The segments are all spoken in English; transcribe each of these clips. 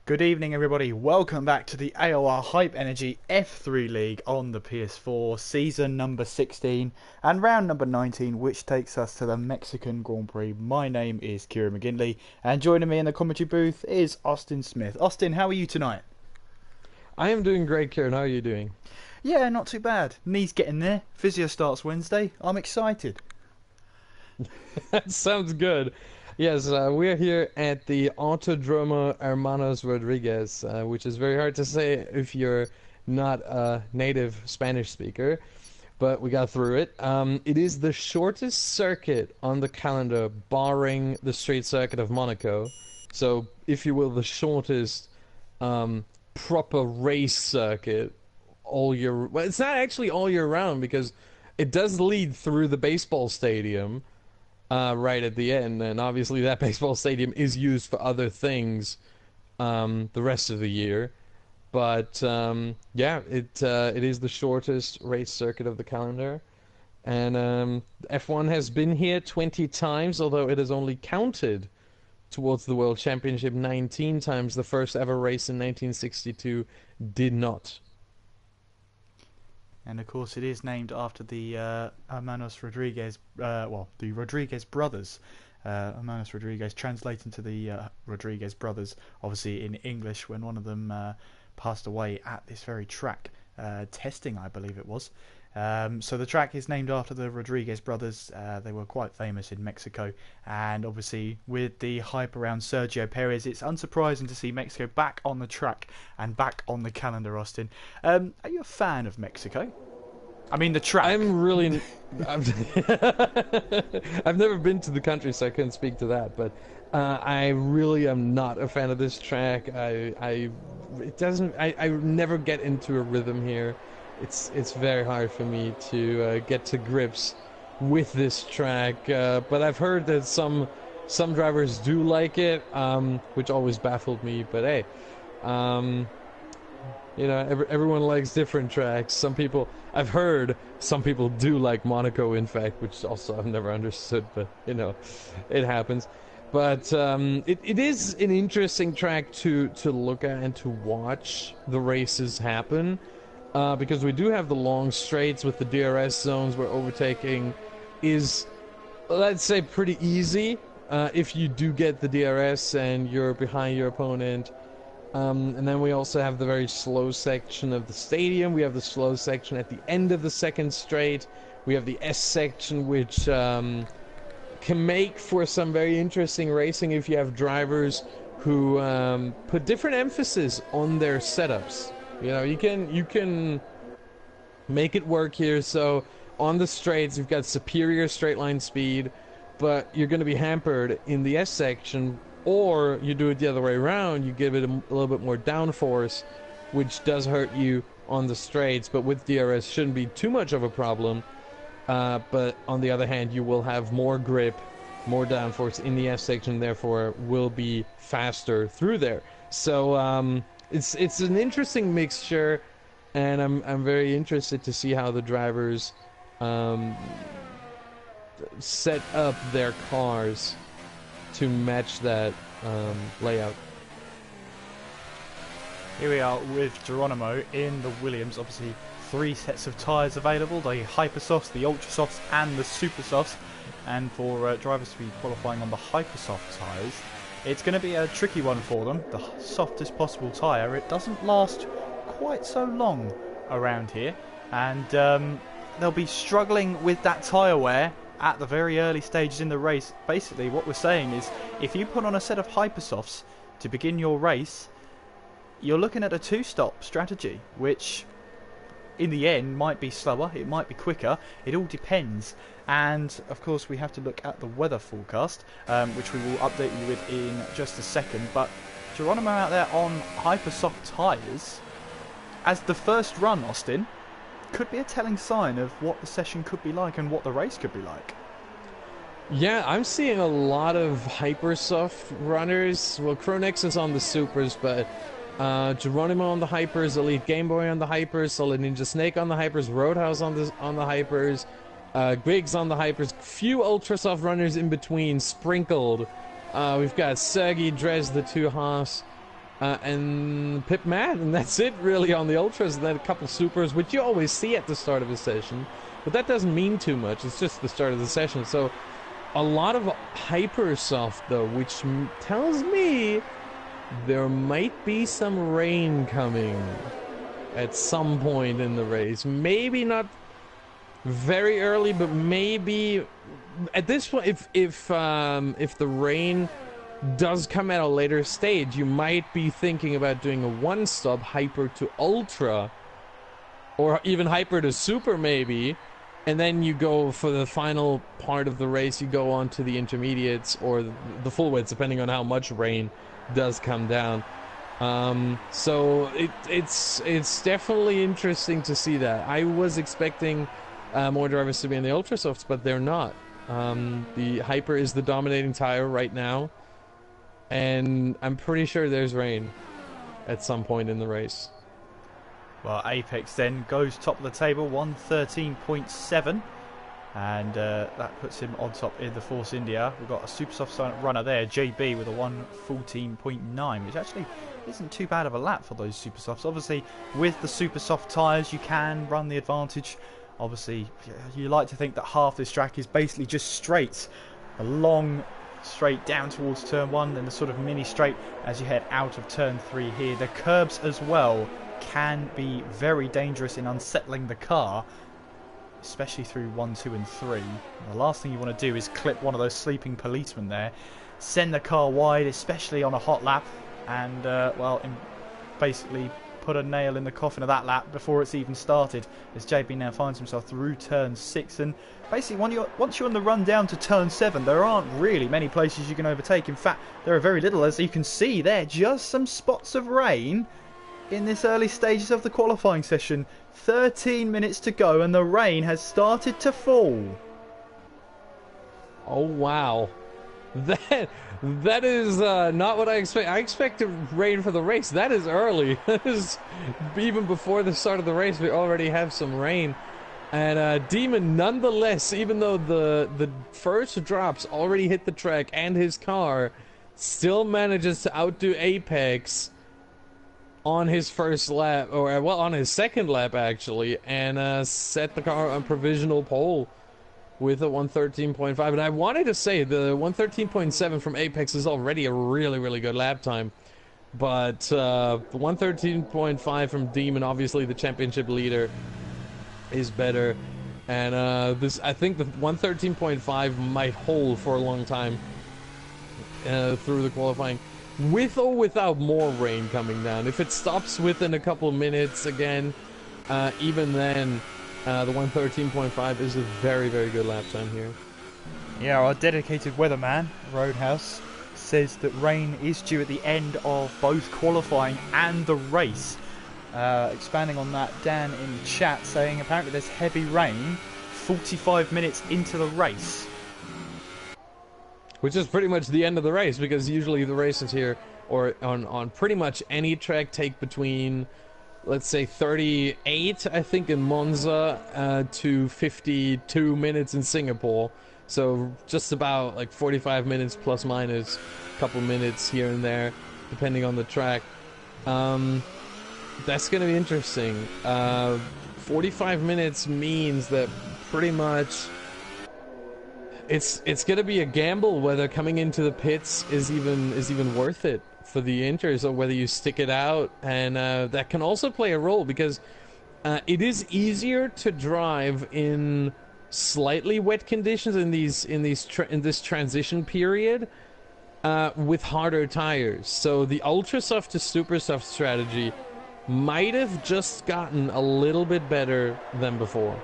Good evening, everybody. Welcome back to the AOR Hype Energy F3 League on the PS4, season number 16 and round number 19, which takes us to the Mexican Grand Prix. My name is Kieran McGinley, and joining me in the commentary booth is Austin Smith. Austin, how are you tonight? I am doing great, Kieran. How are you doing? Yeah, not too bad. Knee's getting there. Physio starts Wednesday. I'm excited. That sounds good. Yes, we're here at the Autodromo Hermanos Rodriguez, which is very hard to say if you're not a native Spanish speaker, but we got through it. It is the shortest circuit on the calendar, barring the straight circuit of Monaco. So, if you will, the shortest proper race circuit all year. Well, it's not actually all year round because it does lead through the baseball stadium. Right at the end, and obviously that baseball stadium is used for other things the rest of the year. But yeah, it is the shortest race circuit of the calendar, and F1 has been here 20 times, although it has only counted towards the World Championship 19 times. The first ever race in 1962 did not. And of course, it is named after the Hermanos Rodriguez, the Rodriguez brothers. Hermanos Rodriguez, translating to the Rodriguez brothers, obviously in English, when one of them passed away at this very track, testing, I believe it was. So the track is named after the Rodriguez brothers. They were quite famous in Mexico, and obviously with the hype around Sergio Perez, it's unsurprising to see Mexico back on the track and back on the calendar. Austin, are you a fan of Mexico? I mean the track. I'm really. I've never been to the country, so I couldn't speak to that. But I really am not a fan of this track. It doesn't. I never get into a rhythm here. It's very hard for me to get to grips with this track. But I've heard that some drivers do like it, which always baffled me. But hey, everyone likes different tracks. I've heard some people do like Monaco, in fact, which also I've never understood. But it happens. But it is an interesting track to look at and to watch the races happen. Because we do have the long straights with the DRS zones where overtaking is, let's say, pretty easy if you do get the DRS and you're behind your opponent. And then we also have the very slow section of the stadium. We have the slow section at the end of the second straight. We have the S section, which can make for some very interesting racing if you have drivers who put different emphasis on their setups. You can make it work here. So on the straights, you've got superior straight line speed, but you're going to be hampered in the S section. Or you do it the other way around, you give it a little bit more downforce, which does hurt you on the straights, but with DRS shouldn't be too much of a problem. But on the other hand, you will have more grip, more downforce in the S section, therefore will be faster through there. So it's an interesting mixture, and I'm very interested to see how the drivers set up their cars to match that layout. Here we are with Geronimo in the Williams. Obviously 3 sets of tyres available, the Hypersofts, the Ultrasofts and the Supersofts. And for drivers to be qualifying on the Hypersoft tyres, it's going to be a tricky one for them. The softest possible tyre, it doesn't last quite so long around here, and they'll be struggling with that tyre wear at the very early stages in the race. Basically what we're saying is, if you put on a set of Hypersofts to begin your race, you're looking at a 2-stop strategy, which in the end might be slower, it might be quicker, it all depends. And of course we have to look at the weather forecast, which we will update you with in just a second. But Geronimo out there on Hypersoft tyres as the first run, Austin, could be a telling sign of what the session could be like and what the race could be like. Yeah, I'm seeing a lot of Hypersoft runners. Well, Cronex is on the Supers, but Geronimo on the Hypers, Elite Game Boy on the Hypers, Solid Ninja Snake on the Hypers, Roadhouse on the Hypers, Griggs on the Hypers, few Ultrasoft runners in between sprinkled. We've got Sergey, Drez, the 2 Haas, and Pip Matt, and that's it really on the ultras. And then a couple supers, which you always see at the start of a session, but that doesn't mean too much. It's just the start of the session. So a lot of hypersoft though, which tells me there might be some rain coming at some point in the race. Maybe not very early, but maybe at this point, if the rain does come at a later stage, you might be thinking about doing a one-stop hyper to ultra, or even hyper to super maybe, and then you go for the final part of the race, you go on to the intermediates or the full weights, depending on how much rain does come down. So it's definitely interesting to see that. I was expecting more drivers to be in the ultra softs, but they're not. The hyper is the dominating tire right now, and I'm pretty sure there's rain at some point in the race. Well, Apex then goes top of the table, 113.7, and that puts him on top in the Force India. We've got a super soft runner there, JB, with a 114.9, which actually isn't too bad of a lap for those super softs. Obviously, with the super soft tyres, you can run the advantage. Obviously, you like to think that half this track is basically just straight, a long straight down towards turn 1, then the sort of mini straight as you head out of turn 3 here. The curbs as well can be very dangerous in unsettling the car, especially through 1, 2 and 3. The last thing you want to do is clip one of those sleeping policemen there, send the car wide, especially on a hot lap, and well, basically put a nail in the coffin of that lap before it's even started, as JB now finds himself through turn 6. And basically once you're on the run down to turn 7, there aren't really many places you can overtake. In fact, there are very little, as you can see there, just some spots of rain in this early stages of the qualifying session. 13 minutes to go and the rain has started to fall. Oh wow, that is not what I expect. I expected rain for the race. That is early. That is even before the start of the race. We already have some rain, and Demon, nonetheless, even though the first drops already hit the track and his car, still manages to outdo Apex on his first lap, or well, on his second lap actually, and set the car on provisional pole with a 113.5. And I wanted to say the 113.7 from Apex is already a really, really good lap time, but the 113.5 from Demon, obviously the championship leader, is better. And I think the 113.5 might hold for a long time through the qualifying, with or without more rain coming down. If it stops within a couple of minutes again, even then, the 113.5 is a very, very good lap time here. Yeah, our dedicated weatherman, Roadhouse, says that rain is due at the end of both qualifying and the race. Expanding on that, Dan in chat saying apparently there's heavy rain 45 minutes into the race. Which is pretty much the end of the race, because usually the races here, or on pretty much any track, take between, let's say, 38, I think, in Monza, to 52 minutes in Singapore. So just about like 45 minutes plus minus a couple minutes here and there, depending on the track. That's going to be interesting. 45 minutes means that pretty much it's going to be a gamble whether coming into the pits is even worth it for the Inters, or whether you stick it out. And that can also play a role, because it is easier to drive in slightly wet conditions in this transition period with harder tires. So the ultra soft to super soft strategy might have just gotten a little bit better than before.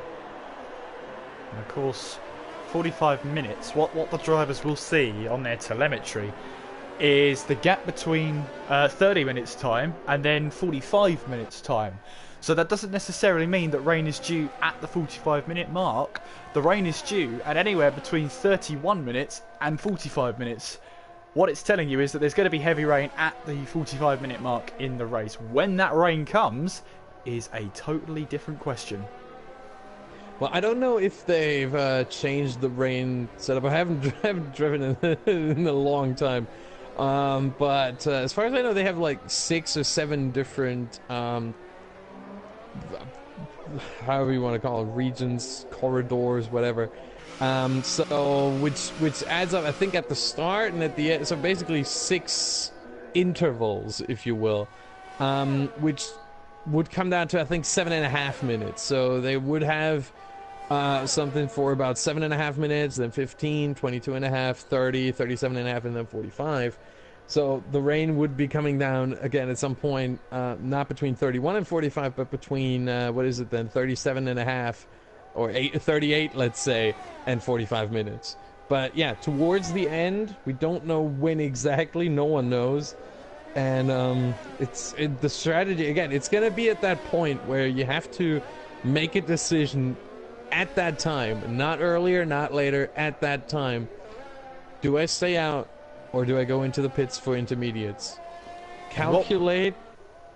And of course, 45 minutes, what the drivers will see on their telemetry is the gap between 30 minutes time and then 45 minutes time. So that doesn't necessarily mean that rain is due at the 45-minute mark. The rain is due at anywhere between 31 minutes and 45 minutes. What it's telling you is that there's going to be heavy rain at the 45-minute mark in the race. When that rain comes is a totally different question. Well, I don't know if they've changed the rain setup. I haven't driven in a long time. But as far as I know, they have like 6 or 7 different, however you want to call it, regions, corridors, whatever. So which adds up, I think, at the start and at the end. So basically 6 intervals, if you will, which would come down to, I think, 7.5 minutes. So they would have something for about 7.5 minutes, then 15, 22.5, 30, 37.5, and then 45. So the rain would be coming down again at some point, not between 31 and 45, but between, what is it then, 37.5 or 38, let's say, and 45 minutes. But yeah, towards the end, we don't know when exactly, no one knows. And the strategy, again, it's going to be at that point where you have to make a decision at that time, not earlier, not later, at that time. Do I stay out or do I go into the pits for intermediates? Calculate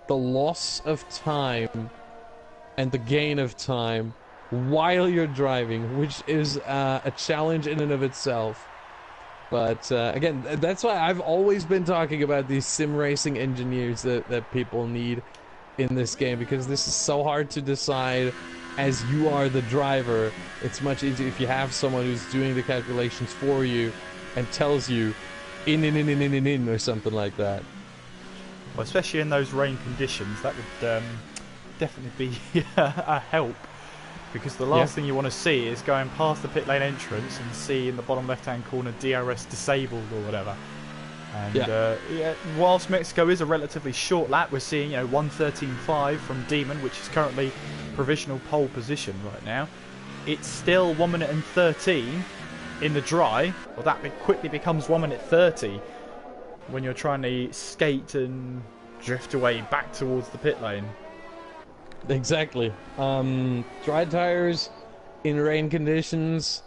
the loss of time and the gain of time while you're driving, which is a challenge in and of itself. But again, that's why I've always been talking about these sim racing engineers that people need in this game, because this is so hard to decide as you are the driver. It's much easier if you have someone who's doing the calculations for you and tells you in or something like that. Well, especially in those rain conditions, that would definitely be a help. Because the last thing you want to see is going past the pit lane entrance and see in the bottom left-hand corner DRS disabled or whatever. And whilst Mexico is a relatively short lap, we're seeing 1:13.5 from Demon, which is currently provisional pole position right now. It's still 1 minute and 13 in the dry. Well, that quickly becomes 1 minute 30 when you're trying to skate and drift away back towards the pit lane. Exactly. Dry tires in rain conditions,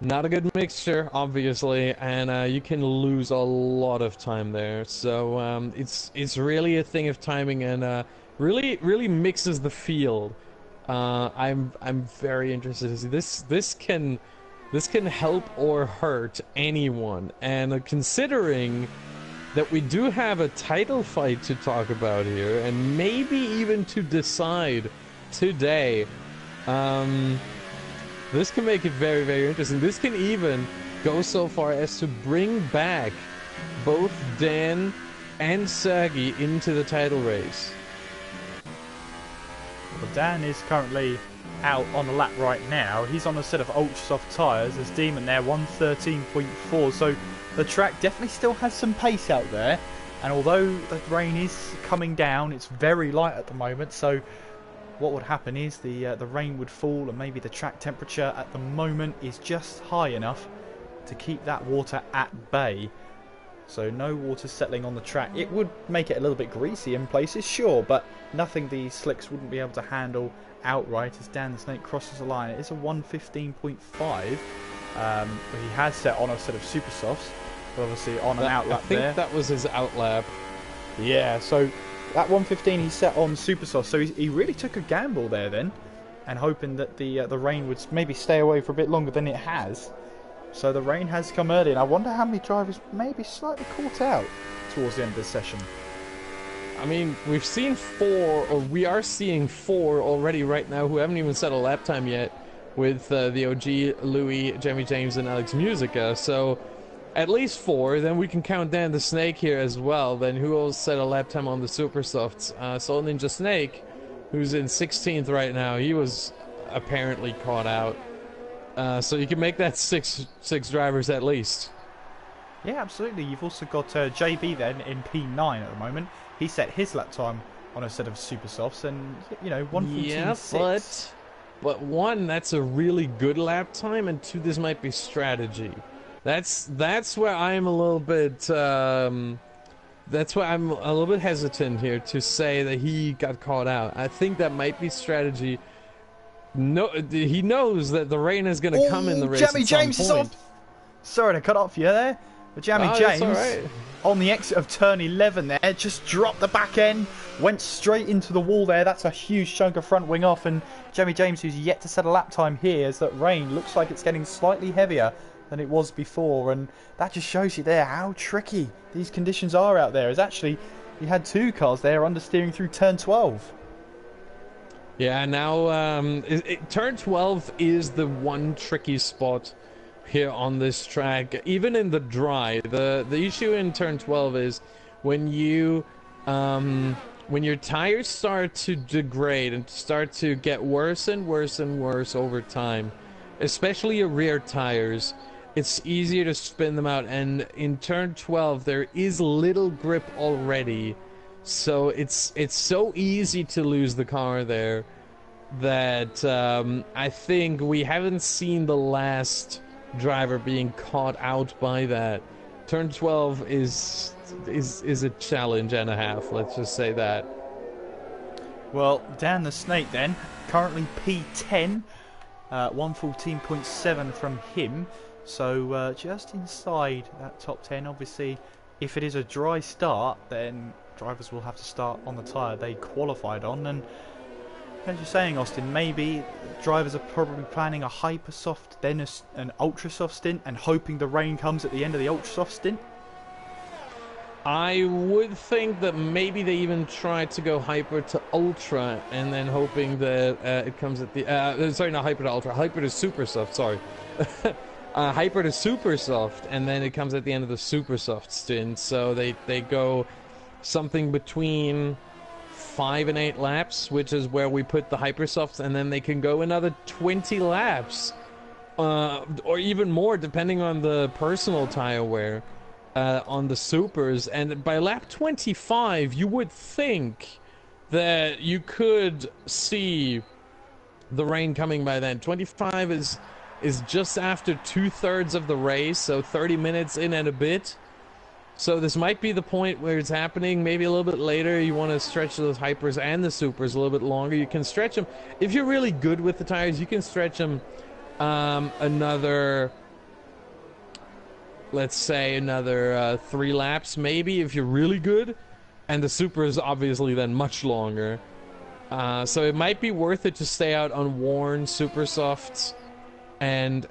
not a good mixture, obviously, and you can lose a lot of time there. So it's really a thing of timing, and really mixes the field. I'm very interested to see this can help or hurt anyone, and considering that we do have a title fight to talk about here, and maybe even to decide today. This can make it very, very interesting. This can even go so far as to bring back both Dan and Sergey into the title race. Well, Dan is currently out on the lap right now. He's on a set of ultra soft tyres. There's Demon there, 1:13.4. So the track definitely still has some pace out there, and although the rain is coming down, it's very light at the moment. So what would happen is the rain would fall, and maybe the track temperature at the moment is just high enough to keep that water at bay. So no water settling on the track. It would make it a little bit greasy in places, sure, but nothing the slicks wouldn't be able to handle outright as Dan the Snake crosses the line. It is a 1:15.5. He has set on a set of super softs, but obviously on an outlap there. I think that was his outlap. Yeah, so that 1:15 he set on super soft, so he really took a gamble there then, and hoping that the rain would maybe stay away for a bit longer than it has. So the rain has come early, and I wonder how many drivers maybe slightly caught out towards the end of this session. I mean, we've seen 4, or we are seeing 4 already right now who haven't even set a lap time yet, with the OG, Louis, Jamie James, and Alex Musica. So at least 4. Then we can count Dan the Snake here as well. Then who will set a lap time on the Super Softs? Soul Ninja Snake, who's in 16th right now. He was apparently caught out. So you can make that six drivers at least. Yeah, absolutely. You've also got JB then in P9 at the moment. He set his lap time on a set of super softs, and 1:14.6. Yeah, but 1, that's a really good lap time, and 2, this might be strategy. That's where I'm a little bit. That's why I'm a little bit hesitant here to say that he got caught out. I think that might be strategy. No, he knows that the rain is going to come in the race. Jamie James is off. Sorry to cut off you there, but Jamie James right. on the exit of turn 11 there just dropped the back end, went straight into the wall there. That's a huge chunk of front wing off, and Jamie James, who's yet to set a lap time here, as that rain looks like it's getting slightly heavier than it was before, and that just shows you there how tricky these conditions are out there. As actually, you had 2 cars there understeering through turn 12. Yeah, now turn 12 is the one tricky spot here on this track, even in the dry. The issue in turn 12 is when you when your tires start to degrade and start to get worse and worse and worse over time, especially your rear tires, it's easier to spin them out, and in turn 12 there is little grip already, so it's so easy to lose the car there that I think we haven't seen the last driver being caught out by that. Turn 12 is a challenge and a half, let's just say that. Well, down the snake then, currently P10, 114.7 from him, so just inside that top 10. Obviously, if it is a dry start, then drivers will have to start on the tyre they qualified on, and as you're saying, Austin, maybe drivers are probably planning a hyper soft, then an ultra soft stint, and hoping the rain comes at the end of the ultra soft stint. I would think that maybe they even tried to go hyper to ultra, and then hoping that it comes at the sorry, not hyper to ultra, hyper to super soft. Sorry, hyper to super soft, and then it comes at the end of the super soft stint. So they go something between 5 and 8 laps, which is where we put the hypersofts, and then they can go another 20 laps, or even more depending on the personal tire wear on the supers. And by lap 25 you would think that you could see the rain coming by then. 25 is just after 2/3 of the race, so 30 minutes in and a bit. So this might be the point where it's happening. Maybe a little bit later you want to stretch those hypers and the supers a little bit longer. You can stretch them. If you're really good with the tires, you can stretch them another, let's say, another 3 laps maybe, if you're really good. And the supers obviously then much longer. So it might be worth it to stay out on worn super softs and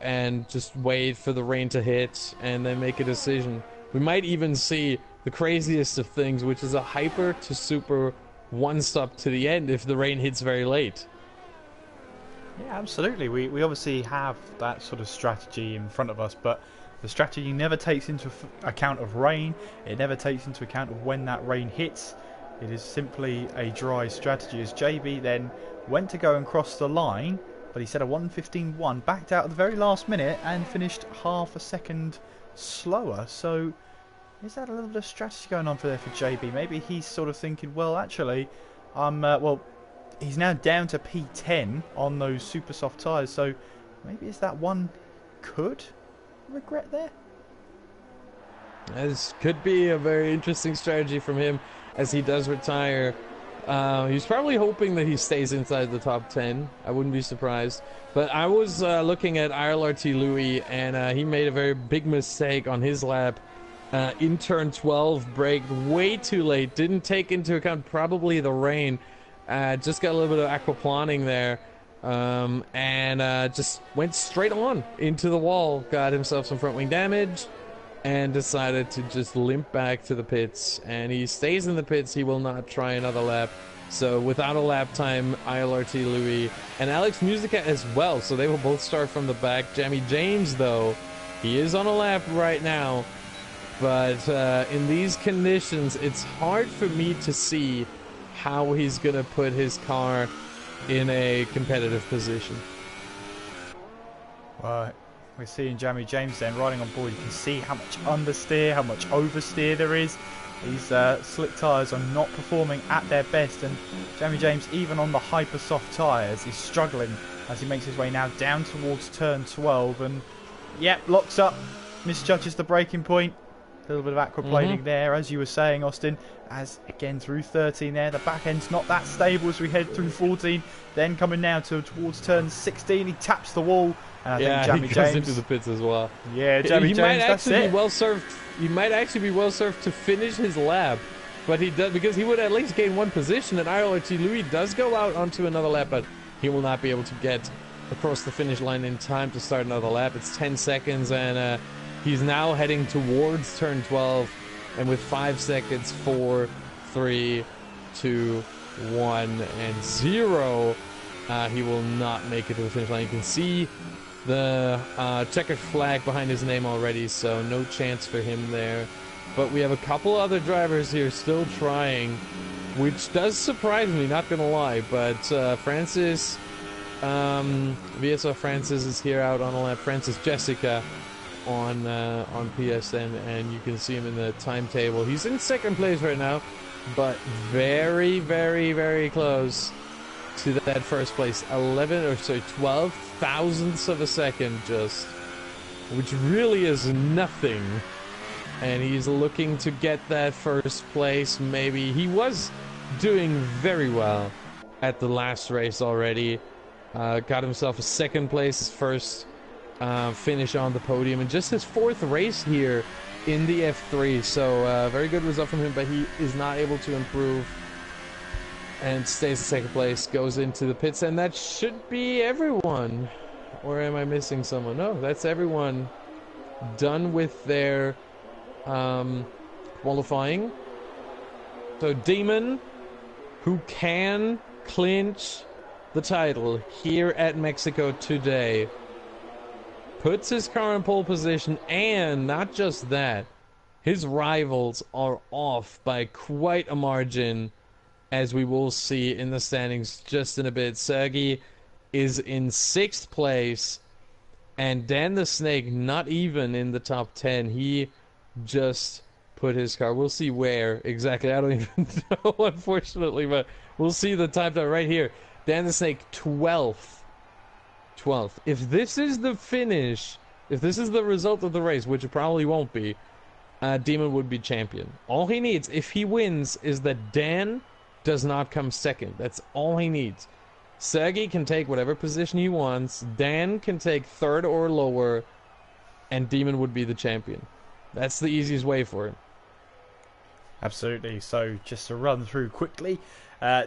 just wait for the rain to hit and then make a decision. We might even see the craziest of things, which is a hyper to super one stop to the end if the rain hits very late. Yeah, absolutely. We obviously have that sort of strategy in front of us, but the strategy never takes into account of rain. It never takes into account of when that rain hits. It is simply a dry strategy, as JB then went to go and cross the line, but he set a 1:15.1, backed out at the very last minute and finished half a second slower. So is that a little bit of strategy going on for JB? Maybe he's sort of thinking, well, actually, well, he's now down to P10 on those super soft tyres, so maybe is that one could regret there? This could be a very interesting strategy from him as he does retire. He's probably hoping that he stays inside the top 10. I wouldn't be surprised. But I was looking at RLRT Louis, and he made a very big mistake on his lap. In turn 12, braked way too late. Didn't take into account probably the rain. Just got a little bit of aquaplaning there. And just went straight on into the wall. Got himself some front wing damage. And decided to just limp back to the pits, and he stays in the pits. He will not try another lap. So without a lap time, ILRT Louis and Alex Musica as well, so they will both start from the back. Jamie James, though, he is on a lap right now, but in these conditions it's hard for me to see how he's gonna put his car in a competitive position. Right. We're seeing Jamie James then riding on board. You can see how much understeer, how much oversteer there is. These slick tyres are not performing at their best, and Jamie James, even on the hyper soft tyres, is struggling as he makes his way now down towards turn 12. And yep, locks up, misjudges the braking point. A little bit of aquaplaning there, as you were saying, Austin. As again through 13 there, the back end's not that stable as we head through 14. Then coming now towards turn 16, he taps the wall. And I think Jamie he goes James into the pits as well. Yeah, Jamie James, might that's actually it. be well served. He might actually be well served to finish his lap, but he does, because he would at least gain one position. And ILRT Louis does go out onto another lap, but he will not be able to get across the finish line in time to start another lap. It's 10 seconds, and he's now heading towards turn 12, and with 5 seconds, 4, 3, 2, 1, and 0, he will not make it to the finish line. You can see the checkered flag behind his name already, so no chance for him there. But we have a couple other drivers here still trying, which does surprise me, not gonna lie. But Francis, VSR Francis is here out on a lap. Francis Jessica on PSN, and you can see him in the timetable. He's in second place right now, but very, very, very close to that first place. 12 thousandths of a second, just, which really is nothing. And he's looking to get that first place. Maybe he was doing very well at the last race already. Got himself a second place, his first finish on the podium, and just his 4th race here in the F3. So very good result from him, but he is not able to improve and stays in second place, goes into the pits, and that should be everyone. Or am I missing someone? No, that's everyone done with their qualifying. So Demon, who can clinch the title here at Mexico today, puts his car in pole position, and not just that, his rivals are off by quite a margin, as we will see in the standings just in a bit. Sergey is in 6th place, and Dan the Snake not even in the top 10. He just put his car, we'll see where exactly, I don't even know, unfortunately, but we'll see the time right here. Dan the Snake 12th. If this is the finish, if this is the result of the race, which it probably won't be, Demon would be champion. All he needs, if he wins, is that Dan does not come second. That's all he needs. Sergey can take whatever position he wants, Dan can take 3rd or lower, and Demon would be the champion. That's the easiest way for him. Absolutely. So just to run through quickly,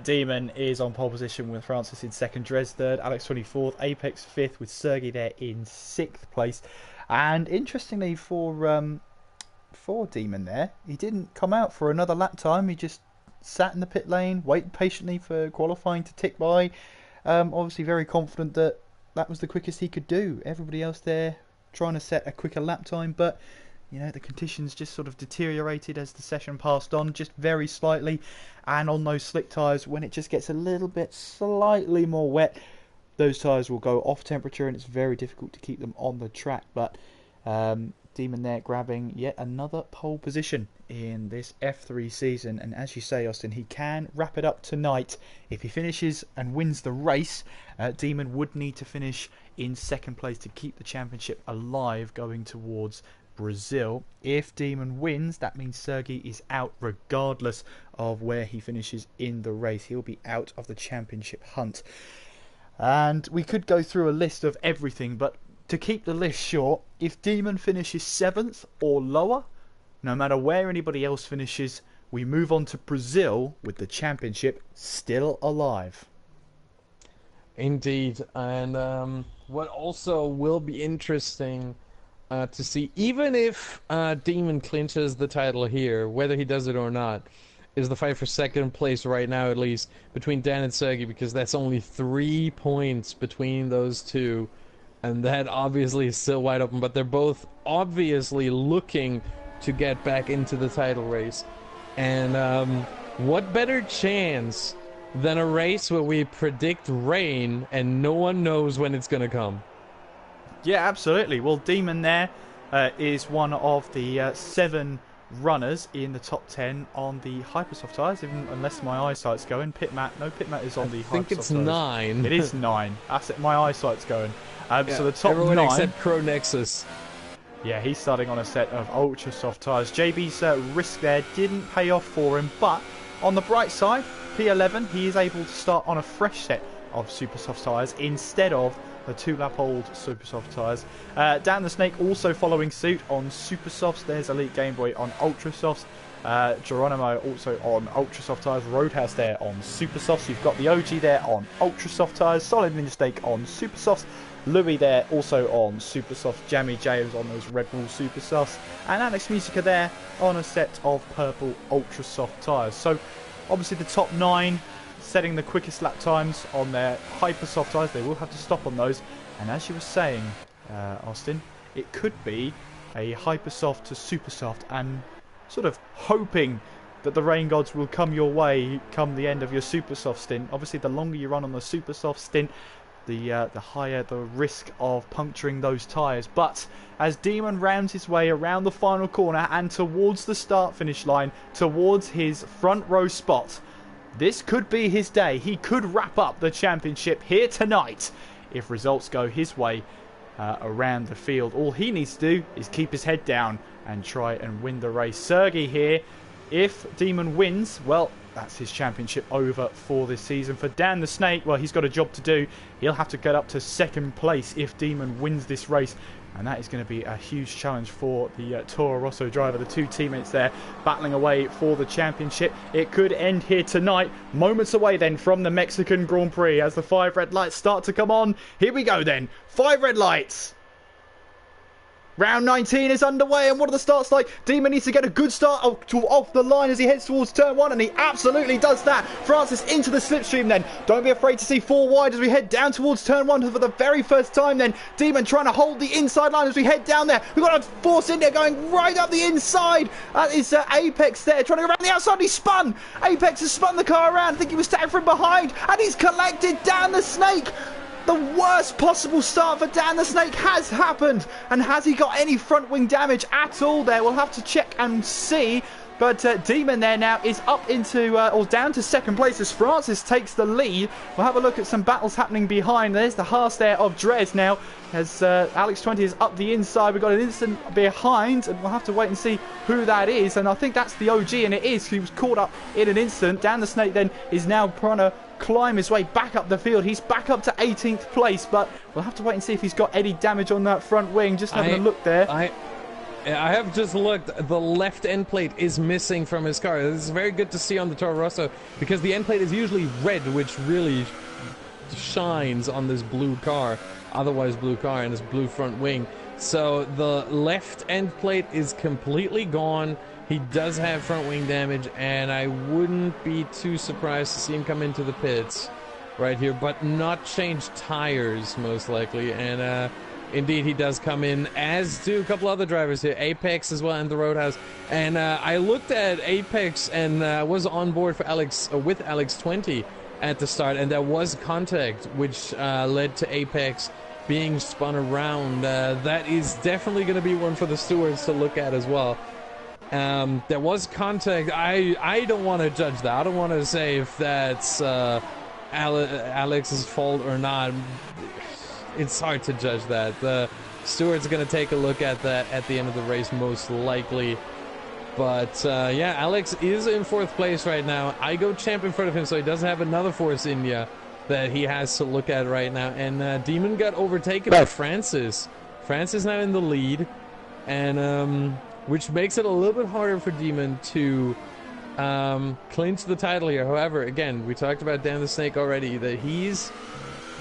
Demon is on pole position with Francis in 2nd, Dres 3rd, Alex 24th, Apex 5th, with Sergey there in 6th place. And interestingly for Demon there, he didn't come out for another lap time. He just sat in the pit lane, waited patiently for qualifying to tick by. Obviously very confident that that was the quickest he could do. Everybody else there trying to set a quicker lap time, but you know, the conditions just sort of deteriorated as the session passed on, just very slightly. And on those slick tyres, when it just gets a little bit slightly more wet, those tyres will go off temperature, and it's very difficult to keep them on the track. But Demon there grabbing yet another pole position in this F3 season. And as you say, Austin, he can wrap it up tonight. If he finishes and wins the race, Demon would need to finish in 2nd place to keep the championship alive going towards Brazil. If Demon wins, that means Sergey is out regardless of where he finishes in the race. He'll be out of the championship hunt. And we could go through a list of everything, but to keep the list short, if Demon finishes 7th or lower, no matter where anybody else finishes, we move on to Brazil with the championship still alive. Indeed. And what also will be interesting to see, even if Demon clinches the title here, whether he does it or not, is the fight for 2nd place right now, at least, between Dan and Sergey, because that's only 3 points between those two, and that obviously is still wide open, but they're both obviously looking to get back into the title race. And what better chance than a race where we predict rain and no one knows when it's going to come? Yeah, absolutely. Well, Demon there is one of the 7 runners in the top 10 on the Hypersoft tyres, even unless my eyesight's going. No, Pitmat is on the Hypersoft tyres. I think it's 9. It is 9. That's it. My eyesight's going. Yeah, so the top everyone 9... except Crow Nexus. Yeah, he's starting on a set of ultra soft tyres. JB's risk there didn't pay off for him, but on the bright side, P11, he is able to start on a fresh set of super soft tyres instead of the 2-lap-old super soft tyres. Dan the Snake also following suit on super softs. There's Elite Game Boy on ultra softs. Geronimo also on ultra soft tyres, Roadhouse there on super softs. You've got the OG there on ultra soft tyres, Solid Ninja Steak on super softs, Louis there also on super soft, Jammy James on those Red Bull super softs, and Alex Musica there on a set of purple ultra soft tyres. So obviously the top 9 setting the quickest lap times on their hyper soft tyres. They will have to stop on those, and as you were saying, Austin, it could be a hyper soft to super soft, and sort of hoping that the rain gods will come your way come the end of your super soft stint. Obviously the longer you run on the super soft stint, the higher the risk of puncturing those tyres. But as Demon rounds his way around the final corner and towards the start finish line, towards his front row spot, this could be his day. He could wrap up the championship here tonight if results go his way around the field. All he needs to do is keep his head down and try and win the race. Sergey here, if Demon wins, well, that's his championship over for this season. For Dan the Snake, well, he's got a job to do. He'll have to get up to second place if Demon wins this race, and that is going to be a huge challenge for the Toro Rosso driver. The two teammates there battling away for the championship. It could end here tonight, moments away then from the Mexican Grand Prix as the 5 red lights start to come on. Here we go then, 5 red lights. Round 19 is underway, and what are the starts like? Demon needs to get a good start off the line as he heads towards turn 1, and he absolutely does that. Francis into the slipstream then. Don't be afraid to see 4 wide as we head down towards turn 1 for the very first time then. Demon trying to hold the inside line as we head down there. We've got a Force India going right up the inside. That is Apex there trying to go around the outside. He spun. Apex has spun the car around. I think he was tagged from behind, and he's collected down the Snake. The worst possible start for Dan the Snake has happened. And has he got any front wing damage at all there? We'll have to check and see. But Demon there now is up into, or down to second place as Francis takes the lead. We'll have a look at some battles happening behind. There's the Haas there of Drez now as Alex 20 is up the inside. We've got an instant behind, and we'll have to wait and see who that is. And I think that's the OG, and it is. He was caught up in an instant. Dan the Snake then is now trying to climb his way back up the field. He's back up to 18th place, but we'll have to wait and see if he's got any damage on that front wing. Just having a look there. I have just looked. The left end plate is missing from his car. This is very good to see on the Toro Rosso because the end plate is usually red, which really shines on this blue car, otherwise blue car, and this blue front wing. So the left end plate is completely gone. He does have front wing damage, and I wouldn't be too surprised to see him come into the pits right here, but not change tires most likely. And indeed, he does come in, as do a couple other drivers here, Apex as well, and the Roadhouse. And I looked at Apex and was on board for Alex with Alex 20 at the start, and there was contact, which led to Apex being spun around. That is definitely going to be one for the stewards to look at as well. There was contact. I don't want to judge that. I don't want to say if that's Alex's fault or not. It's hard to judge that. The steward's going to take a look at that at the end of the race, most likely. But yeah, Alex is in 4th place right now. I go champ in front of him, so he doesn't have another Force India that he has to look at right now. And Demon got overtaken by Francis. Francis now in the lead, and which makes it a little bit harder for Demon to clinch the title here. However, again, we talked about Dan the Snake already, that he's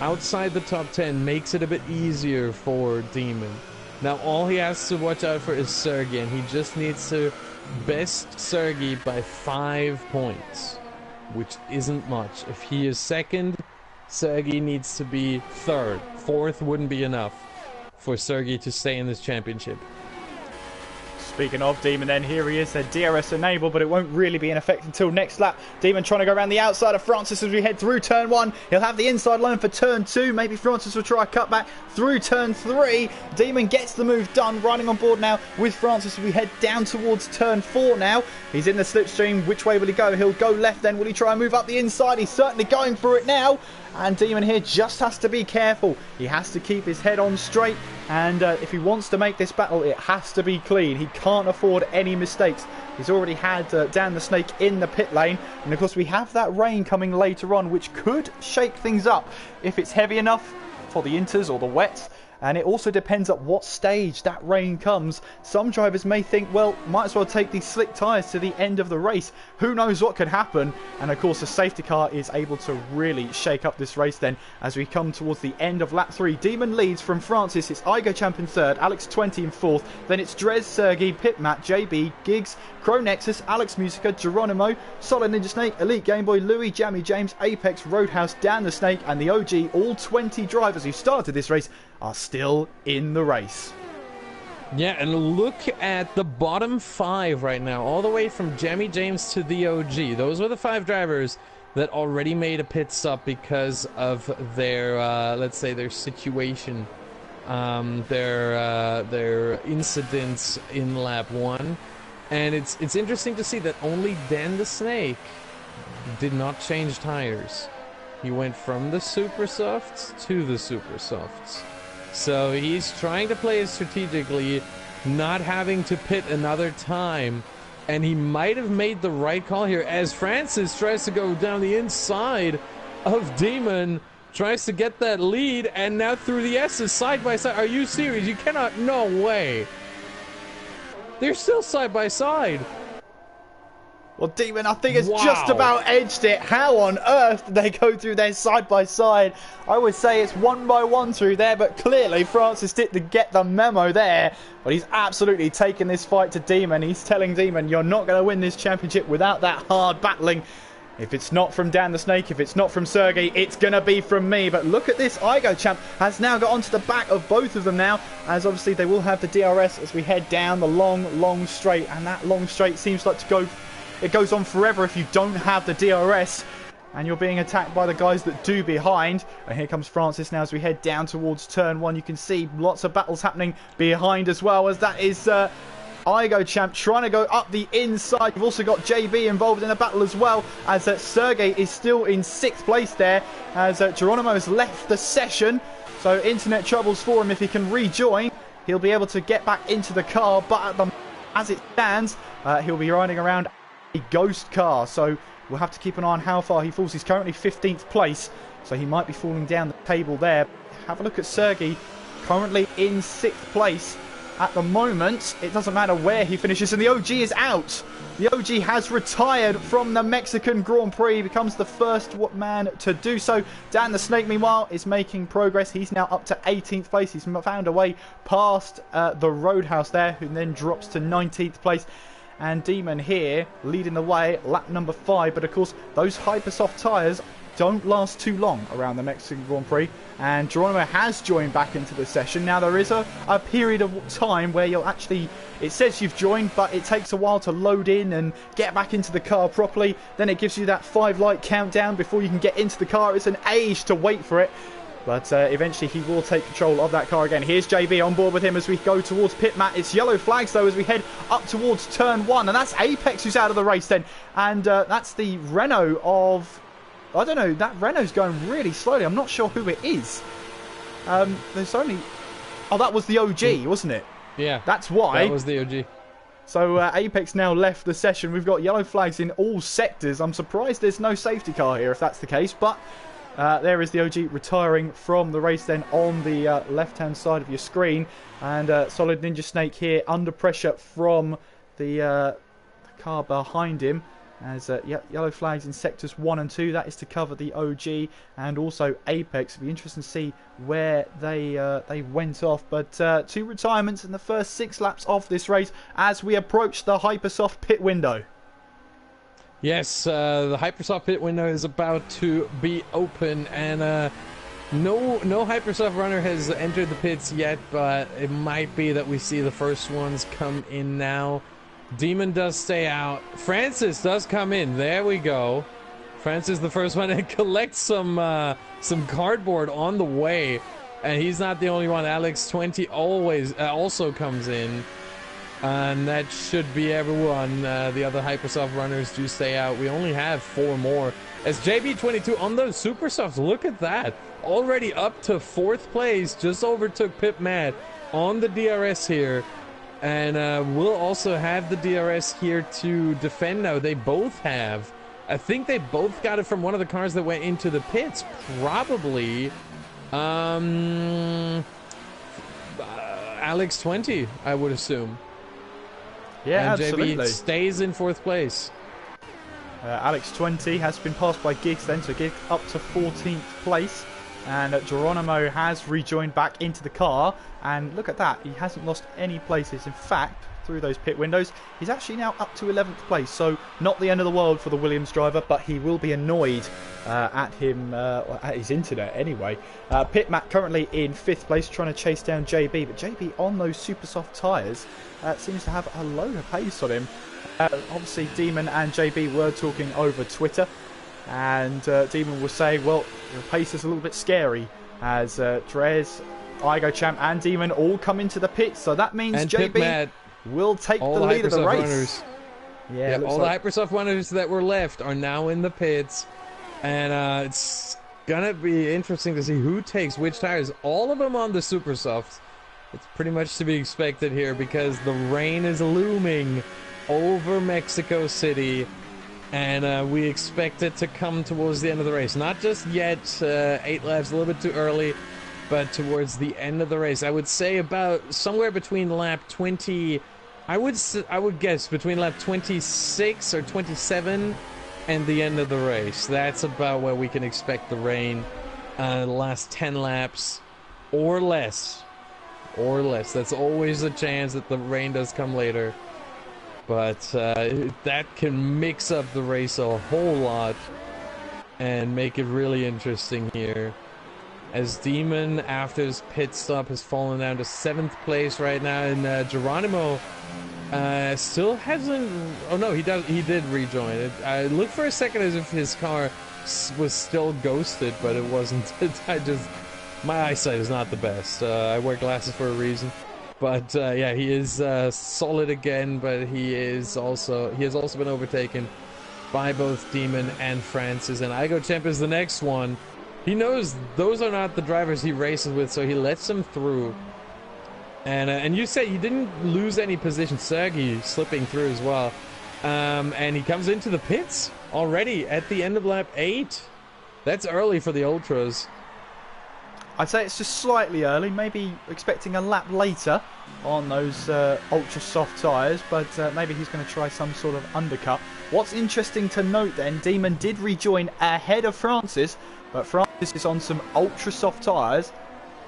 outside the top 10 makes it a bit easier for Demon. Now all he has to watch out for is Sergey, and he just needs to best Sergey by 5 points, which isn't much. If he is second, Sergey needs to be third. 4th wouldn't be enough for Sergey to stay in this championship. Speaking of Demon then, here he is, DRS enabled, but it won't really be in effect until next lap. Demon trying to go around the outside of Francis as we head through turn 1. He'll have the inside line for turn 2. Maybe Francis will try a cutback through turn 3. Demon gets the move done, riding on board now with Francis as we head down towards turn 4 now. He's in the slipstream. Which way will he go? He'll go left then. Will he try and move up the inside? He's certainly going for it now. And Demon here just has to be careful. He has to keep his head on straight, and if he wants to make this battle, it has to be clean. He can't afford any mistakes. He's already had Dan the Snake in the pit lane, and of course we have that rain coming later on, which could shake things up if it's heavy enough for the inters or the wets. And it also depends at what stage that rain comes. Some drivers may think, well, might as well take these slick tyres to the end of the race. Who knows what could happen? And of course, the safety car is able to really shake up this race then as we come towards the end of lap 3. Demon leads from Francis. It's Igo Champ in 3rd, Alex 20 in 4th. Then it's Drez, Sergey, Pitmat, JB, Giggs, Crow Nexus, Alex Musica, Geronimo, Solid Ninja Snake, Elite Gameboy, Louis, Jammy James, Apex, Roadhouse, Dan the Snake, and the OG. All 20 drivers who started this race are still in the race. Yeah, and look at the bottom 5 right now, all the way from Jammy James to the OG. Those were the 5 drivers that already made a pit stop because of their, let's say, their situation, their incidents in lap 1. And it's interesting to see that only Dan the Snake did not change tires. He went from the super softs to the super softs. So he's trying to play it strategically, not having to pit another time. And he might have made the right call here as Francis tries to go down the inside of Demon, tries to get that lead, and now through the S's side by side. Are you serious? You cannot, no way. They're still side by side. Well, Demon, I think it's just about edged it. How on earth did they go through there side by side? I would say it's 1 by 1 through there, but clearly Francis didn't get the memo there. But he's absolutely taken this fight to Demon. He's telling Demon, you're not going to win this championship without that hard battling. If it's not from Dan the Snake, if it's not from Sergey, it's going to be from me. But look at this. Igo Champ has now got onto the back of both of them now, as obviously they will have the DRS as we head down the long straight. And that long straight seems like to go... It goes on forever if you don't have the DRS and you're being attacked by the guys that do behind. And here comes Francis now as we head down towards turn 1. You can see lots of battles happening behind as well, as that is Igo Champ trying to go up the inside. You've also got JB involved in the battle as well, as Sergey is still in 6th place there, as Geronimo has left the session. So internet troubles for him. If he can rejoin, he'll be able to get back into the car, but as it stands, he'll be riding around a ghost car, so we'll have to keep an eye on how far he falls. He's currently 15th place, so he might be falling down the table there. Have a look at Sergey, currently in 6th place at the moment. It doesn't matter where he finishes, and the OG is out. The OG has retired from the Mexican Grand Prix. He becomes the first man to do so. Dan the Snake, meanwhile, is making progress. He's now up to 18th place. He's found a way past the Roadhouse there, who then drops to 19th place. And Demon here leading the way, lap number 5. But of course, those Hypersoft tyres don't last too long around the Mexican Grand Prix. And Geronimo has joined back into the session. Now there is a period of time where you'll actually, it says you've joined, but it takes a while to load in and get back into the car properly. Then it gives you that 5-light countdown before you can get into the car. It's an age to wait for it. But eventually he will take control of that car again. Here's JB on board with him as we go towards pit mat. It's yellow flags though as we head up towards turn 1. And that's Apex who's out of the race then. And that's the Renault of... I don't know, that Renault's going really slowly. I'm not sure who it is. There's only... Oh, that was the OG, wasn't it? Yeah. That's why. That was the OG. So Apex now left the session. We've got yellow flags in all sectors. I'm surprised there's no safety car here if that's the case. But... there is the OG retiring from the race then on the left-hand side of your screen. And Solid Ninja Snake here under pressure from the car behind him. As yellow flags in sectors 1 and 2. That is to cover the OG and also Apex. It'll be interesting to see where they went off. But 2 retirements in the first 6 laps of this race as we approach the Hypersoft pit window. Yes, the Hypersoft pit window is about to be open, and no Hypersoft runner has entered the pits yet, but it might be that we see the first ones come in now. Demon does stay out. Francis does come in. There we go. Francis, the first one, and collects some cardboard on the way, and he's not the only one. Alex 20 always also comes in. And that should be everyone. The other Hypersoft runners do stay out. We only have 4 more. As JB22 on those Supersofts, look at that. Already up to 4th place. Just overtook Pip Mad on the DRS here. And we'll also have the DRS here to defend now. They both have. I think they both got it from one of the cars that went into the pits. Probably. Alex 20, I would assume. Yeah, and absolutely. JB stays in 4th place. Alex 20 has been passed by Giggs then, so Giggs up to 14th place. And Geronimo has rejoined back into the car. And look at that, he hasn't lost any places. In fact, through those pit windows, he's actually now up to 11th place. So not the end of the world for the Williams driver, but he will be annoyed at him, at his internet anyway. Pit Matt currently in 5th place, trying to chase down JB. But JB on those super soft tyres seems to have a load of pace on him. Obviously, Demon and JB were talking over Twitter. And Demon was saying, well, the pace is a little bit scary as Drez, Igo Champ and Demon all come into the pit. So that means and JB will take the lead of the race. Runners. Yeah, all the Hypersoft runners that were left are now in the pits. And it's going to be interesting to see who takes which tires. All of them on the Super Softs. It's pretty much to be expected here because the rain is looming over Mexico City. And we expect it to come towards the end of the race. Not just yet, 8 laps, a little bit too early, but towards the end of the race. I would say about somewhere between lap 20, I would guess between lap 26 or 27 and the end of the race. That's about where we can expect the rain. The last 10 laps or less. Or less. That's always a chance that the rain does come later. But that can mix up the race a whole lot and make it really interesting here. As Demon, after his pit stop, has fallen down to 7th place right now, and Geronimo still hasn't. Oh no, he did rejoin. I looked for a second as if his car was still ghosted, but it wasn't. My eyesight is not the best. I wear glasses for a reason. But yeah, he is solid again, but he has also been overtaken by both Demon and Francis. And Igo Champ is the next one. He knows those are not the drivers he races with, so he lets them through. And you say he didn't lose any position. Sergey slipping through as well. And he comes into the pits already at the end of lap 8. That's early for the Ultras. I'd say it's just slightly early, maybe expecting a lap later on those ultra soft tyres, but maybe he's going to try some sort of undercut. What's interesting to note then, Demon did rejoin ahead of Francis, but Francis is on some ultra soft tyres,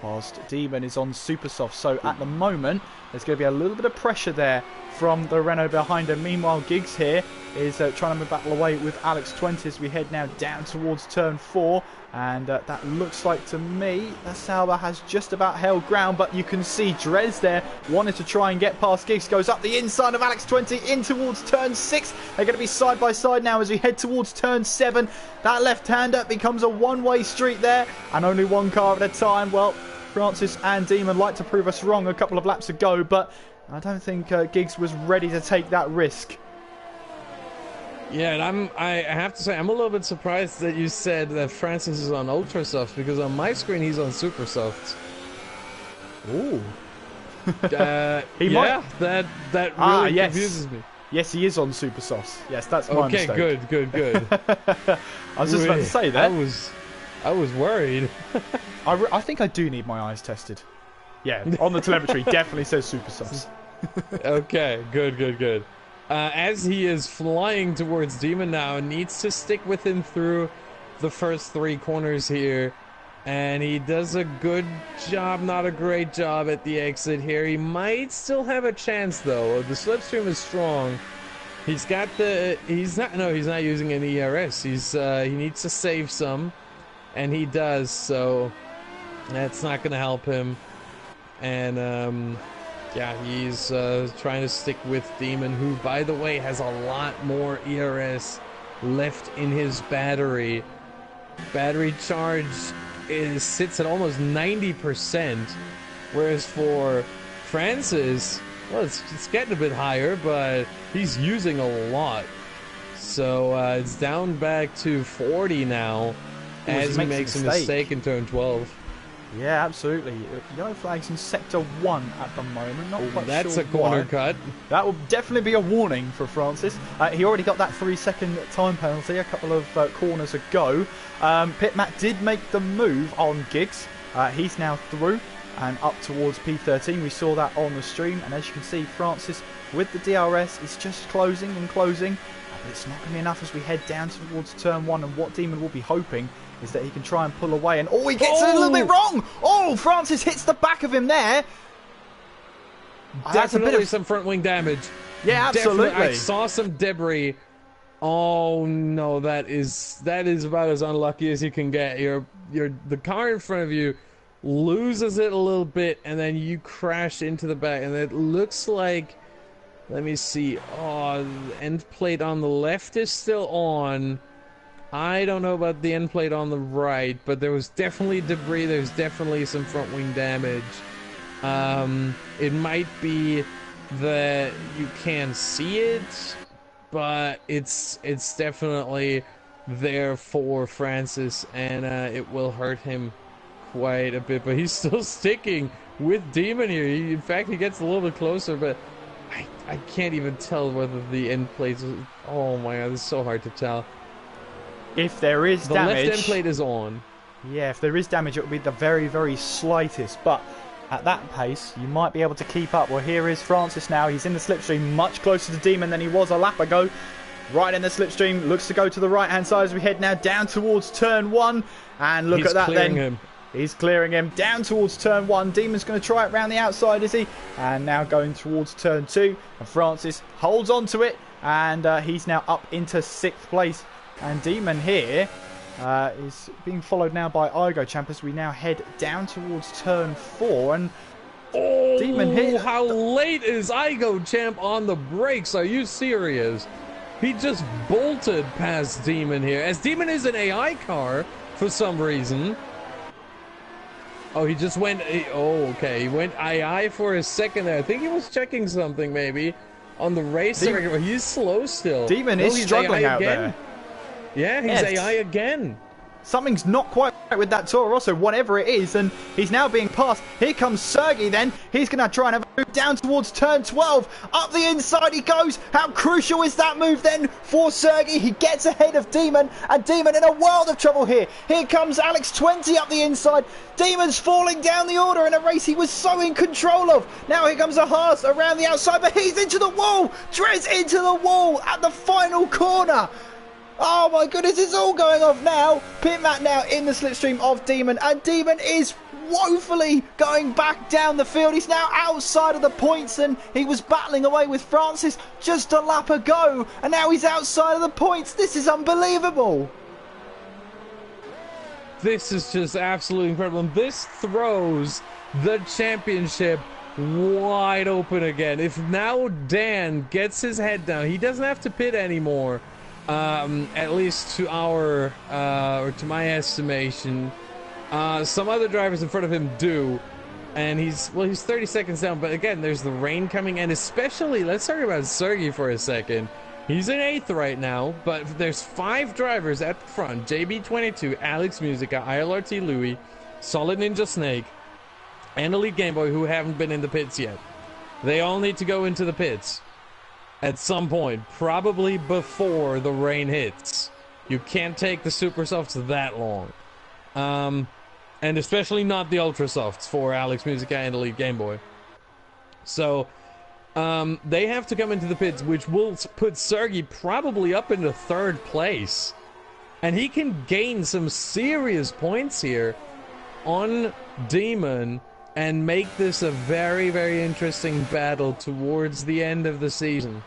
whilst Demon is on super soft. So at the moment, there's going to be a little bit of pressure there from the Renault behind him. Meanwhile, Giggs here is trying to battle away with Alex 20 as we head now down towards turn 4. And that looks like to me that Sauber has just about held ground, but you can see Drez there wanted to try and get past Giggs. Goes up the inside of Alex 20 in towards turn 6. They're going to be side by side now as we head towards turn 7. That left-hander becomes a one-way street there, and only one car at a time. Well, Francis and Demon like to prove us wrong a couple of laps ago, but I don't think Giggs was ready to take that risk. Yeah, and I have to say, I'm a little bit surprised that you said that Francis is on Ultra Softs, because on my screen he's on Super Softs. Ooh. He might. That really confuses me. Yes, he is on Super Softs. Yes, that's my mistake. Okay, good. I was just about to say that. I was worried. I think I do need my eyes tested. Yeah, on the telemetry, definitely says Super Softs. Okay, good. As he is flying towards Demon now, needs to stick with him through the first 3 corners here. And he does a good job, not a great job at the exit here. He might still have a chance though. The slipstream is strong. He's not using an ERS. He needs to save some, and he does, so that's not going to help him. And yeah, he's trying to stick with Demon, who, by the way, has a lot more ERS left in his battery. Battery charge sits at almost 90%, whereas for Francis, well, it's getting a bit higher, but he's using a lot. So it's down back to 40 now, as he makes a mistake in turn 12. Yeah, absolutely. Yellow flag's in sector 1 at the moment. Not quite that's sure a corner why. cut. That will definitely be a warning for Francis. He already got that 3-second time penalty a couple of corners ago. Pit Matt did make the move on Giggs. He's now through. and up towards P13. We saw that on the stream, and as you can see, Francis with the DRS is just closing and closing, but it's not going to be enough as we head down towards turn 1, and what Demon will be hoping is that he can try and pull away, and he gets it a little bit wrong. Francis hits the back of him there. Definitely some front wing damage. Yeah, absolutely. Definitely. I saw some debris. Oh no, that is about as unlucky as you can get. The car in front of you loses it a little bit, and then you crash into the back, and it looks like, let me see, the end plate on the left is still on. I don't know about the end plate on the right, but there was definitely debris. There's definitely some front wing damage. It might be that you can't see it, but it's definitely there for Francis, and it will hurt him quite a bit. But he's still sticking with Demon here. In fact, he gets a little bit closer, but I can't even tell whether the end plates. Oh my god, it's so hard to tell. If there is the damage, left end plate is on. Yeah, if there is damage, it will be the very, very slightest. But at that pace, you might be able to keep up. Well, here is Francis now. He's in the slipstream, much closer to Demon than he was a lap ago. Right in the slipstream, looks to go to the right-hand side as we head now down towards turn 1. And look at that then. Him. He's clearing him down towards turn 1. Demon's going to try it round the outside, is he? And now going towards turn 2. And Francis holds on to it. And he's now up into 6th place. And Demon here is being followed now by Igo Champ as we now head down towards turn 4. And Demon here. How late is Igo Champ on the brakes? Are you serious? He just bolted past Demon here. As Demon is an AI car for some reason. Oh, he just went. Okay. He went AI for a second there. I think he was checking something maybe on the race. He's slow still. Demon is struggling out again. there. Yeah, he's AI again. Something's not quite right with that Toro Rosso, whatever it is, and he's now being passed. Here comes Sergey then. He's going to try and have a move down towards turn 12. Up the inside he goes. How crucial is that move then for Sergey? He gets ahead of Demon, and Demon in a world of trouble here. Here comes Alex 20 up the inside. Demon's falling down the order in a race he was so in control of. Now here comes a Haas around the outside, but he's into the wall. Drez into the wall at the final corner. Oh my goodness, it's all going off now. Pitmat now in the slipstream of Demon, and Demon is woefully going back down the field. He's now outside of the points, and he was battling away with Francis just a lap ago, and now he's outside of the points. This is unbelievable. This is just absolutely incredible. And this throws the championship wide open again. If now Dan gets his head down, he doesn't have to pit anymore. At least to our, or to my estimation. Some other drivers in front of him do, and he's 30 seconds down, but again, there's the rain coming, and especially, let's talk about Sergey for a second. He's in 8th right now, but there's 5 drivers at the front: JB22, Alex Musica, ILRT Louis, Solid Ninja Snake, and Elite Game Boy, who haven't been in the pits yet. They all need to go into the pits at some point, probably before the rain hits. You can't take the Super Softs that long. And especially not the Ultra Softs for Alex Musica and Elite Game Boy. So, they have to come into the pits, which will put Sergey probably up into 3rd place. And he can gain some serious points here on Demon and make this a very, very interesting battle towards the end of the season.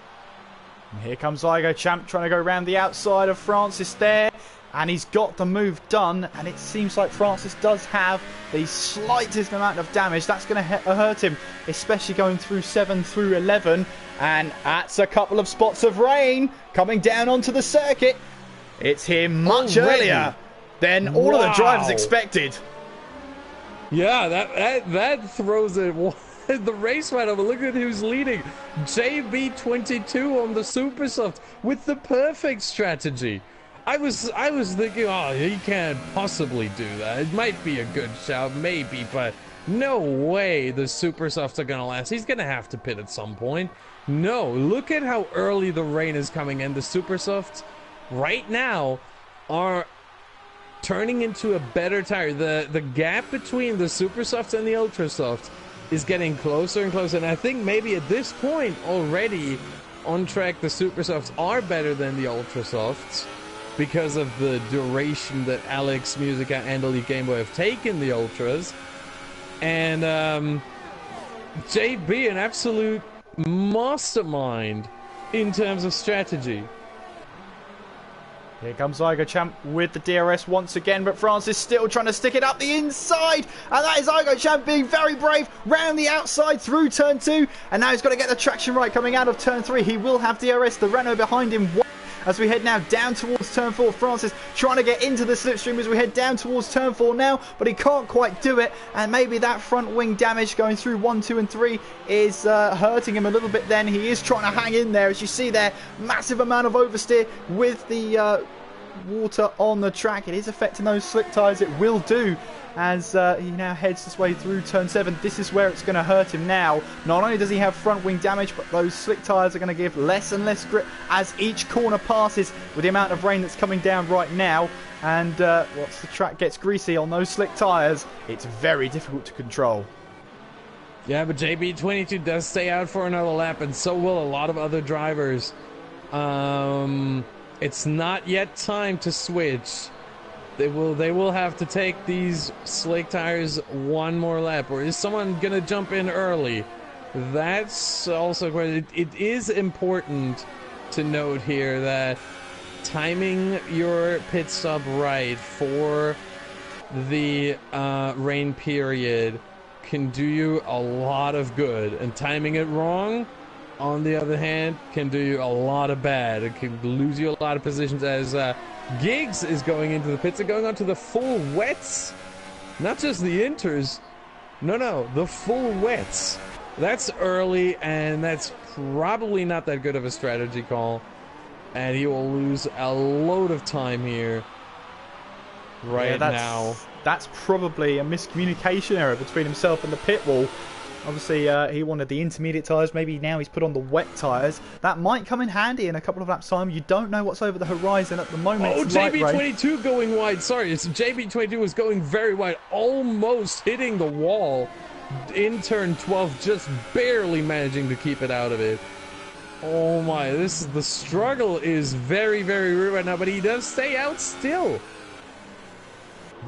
And here comes Igo Champ trying to go around the outside of Francis there, and he's got the move done, and it seems like Francis does have the slightest amount of damage. That's going to hurt him, especially going through 7 through 11, and that's a couple of spots of rain coming down onto the circuit. It's here much earlier than all of the drivers expected. Yeah, that throws it. The race went over. Look at who's leading. JB22 on the Super Soft with the perfect strategy. I was thinking, oh, he can't possibly do that. It might be a good shout, maybe, but no way the Super Softs are gonna last. He's gonna have to pit at some point. No, look at how early the rain is coming in. The Super Softs right now are turning into a better tire. The gap between the super softs and the ultra softs is getting closer and closer, and I think maybe at this point already on track the super softs are better than the ultra softs because of the duration that Alex, Musica, and Elite Game Boy have taken the ultras. And JB, an absolute mastermind in terms of strategy. Here comes Igo Champ with the DRS once again, but Francis still trying to stick it up the inside, and that is Igo Champ being very brave, round the outside through turn 2, and now he's got to get the traction right coming out of turn 3. He will have DRS, the Renault behind him. As we head now down towards turn 4, Francis trying to get into the slipstream as we head down towards turn 4 now, but he can't quite do it, and maybe that front wing damage going through 1, 2 and 3 is hurting him a little bit then. He is trying to hang in there, as you see there, massive amount of oversteer with the water on the track. It is affecting those slick tyres, it will do, as he now heads his way through turn 7. This is where it's going to hurt him now. Not only does he have front wing damage, but those slick tyres are going to give less and less grip as each corner passes with the amount of rain that's coming down right now. And once the track gets greasy on those slick tyres, it's very difficult to control. Yeah, but JB22 does stay out for another lap, and so will a lot of other drivers. It's not yet time to switch. They will have to take these slick tires one more lap, or is someone gonna jump in early? That's also great. It is important to note here that timing your pit stop right for the rain period can do you a lot of good, and timing it wrong, on the other hand, can do you a lot of bad. It can lose you a lot of positions, as Giggs is going into the pits and going on to the full wets. Not just the inters. No, the full wets. That's early, and that's probably not that good of a strategy call. And he will lose a load of time here now. That's probably a miscommunication error between himself and the pit wall. Obviously, he wanted the intermediate tyres. Maybe now he's put on the wet tyres. That might come in handy in a couple of laps' time. You don't know what's over the horizon at the moment. Oh, JB22 going wide. Sorry, JB22 was going very wide, almost hitting the wall in turn 12, just barely managing to keep it out of it. Oh my, the struggle is very, very real right now, but he does stay out still.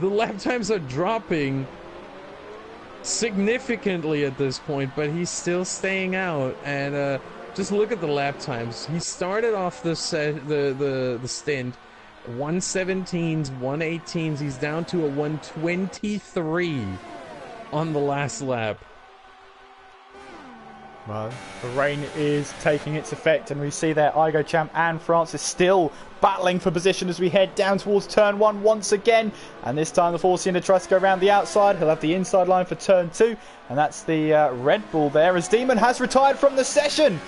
The lap times are dropping significantly at this point, but he's still staying out. And just look at the lap times. He started off the stint 117s, 118s. He's down to a 123 on the last lap. Well, the rain is taking its effect, and we see there Igo Champ and Francis still battling for position as we head down towards turn 1 once again. And this time the four-cylinder tries to go around the outside. He'll have the inside line for turn 2, and that's the Red Bull there, as Demon has retired from the session.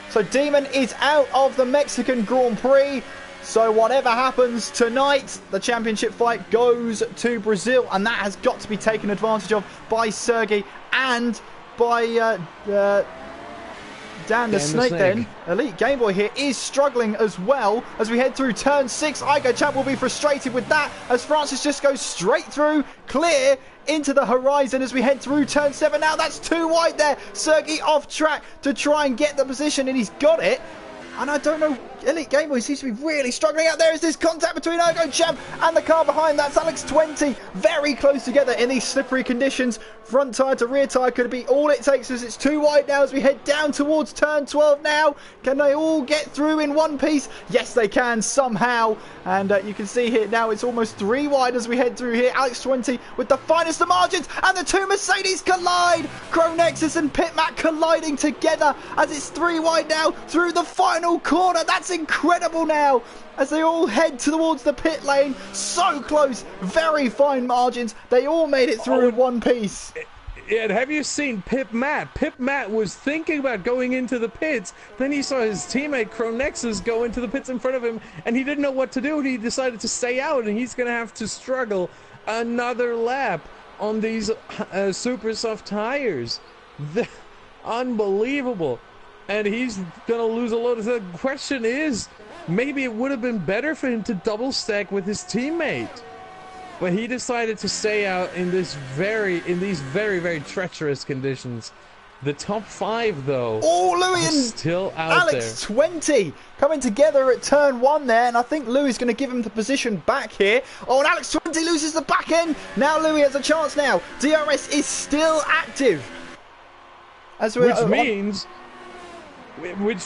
So Demon is out of the Mexican Grand Prix. So whatever happens tonight, the championship fight goes to Brazil, and that has got to be taken advantage of by Sergey and by Dan the Snake then. Elite Game Boy here is struggling as well as we head through turn 6. Igo Champ will be frustrated with that as Francis just goes straight through, clear into the horizon as we head through turn 7. Now that's too wide there. Sergey off track to try and get the position, and he's got it. And I don't know, Elite Game Boy seems to be really struggling out there. Is this contact between Igo Champ and the car behind? That's Alex 20. Very close together in these slippery conditions. Front tyre to rear tyre could be all it takes, as it's too wide now as we head down towards turn 12 now. Can they all get through in one piece? Yes, they can somehow. And you can see here now it's almost 3 wide as we head through here. Alex 20 with the finest of margins, and the two Mercedes collide. Cronexus and Pitmat colliding together as it's 3 wide now through the final corner. That's incredible now as they all head towards the pit lane. So close, very fine margins. They all made it through in one piece. And have you seen Pip Matt? Pip Matt was thinking about going into the pits. Then he saw his teammate Cronexus go into the pits in front of him, and he didn't know what to do, and he decided to stay out, and he's going to have to struggle another lap on these super soft tires. Unbelievable. And he's going to lose a load. The question is, maybe it would have been better for him to double stack with his teammate. but he decided to stay out in these very, very treacherous conditions. The top 5, though, oh, Louis are and still out Alex there. 20 coming together at turn 1 there, and I think Louis is going to give him the position back here. Oh, and Alex 20 loses the back end. Now Louis has a chance now. DRS is still active. Which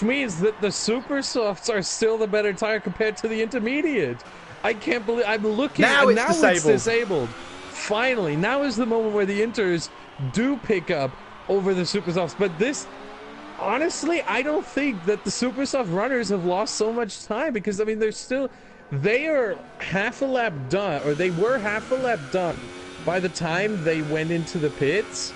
means that the super softs are still the better tire compared to the intermediate. I can't believe I'm looking. Now and it's disabled. Finally, now is the moment where the inters do pick up over the super softs. But this, honestly, I don't think that the super soft runners have lost so much time, because I mean they are half a lap done, or they were half a lap done by the time they went into the pits.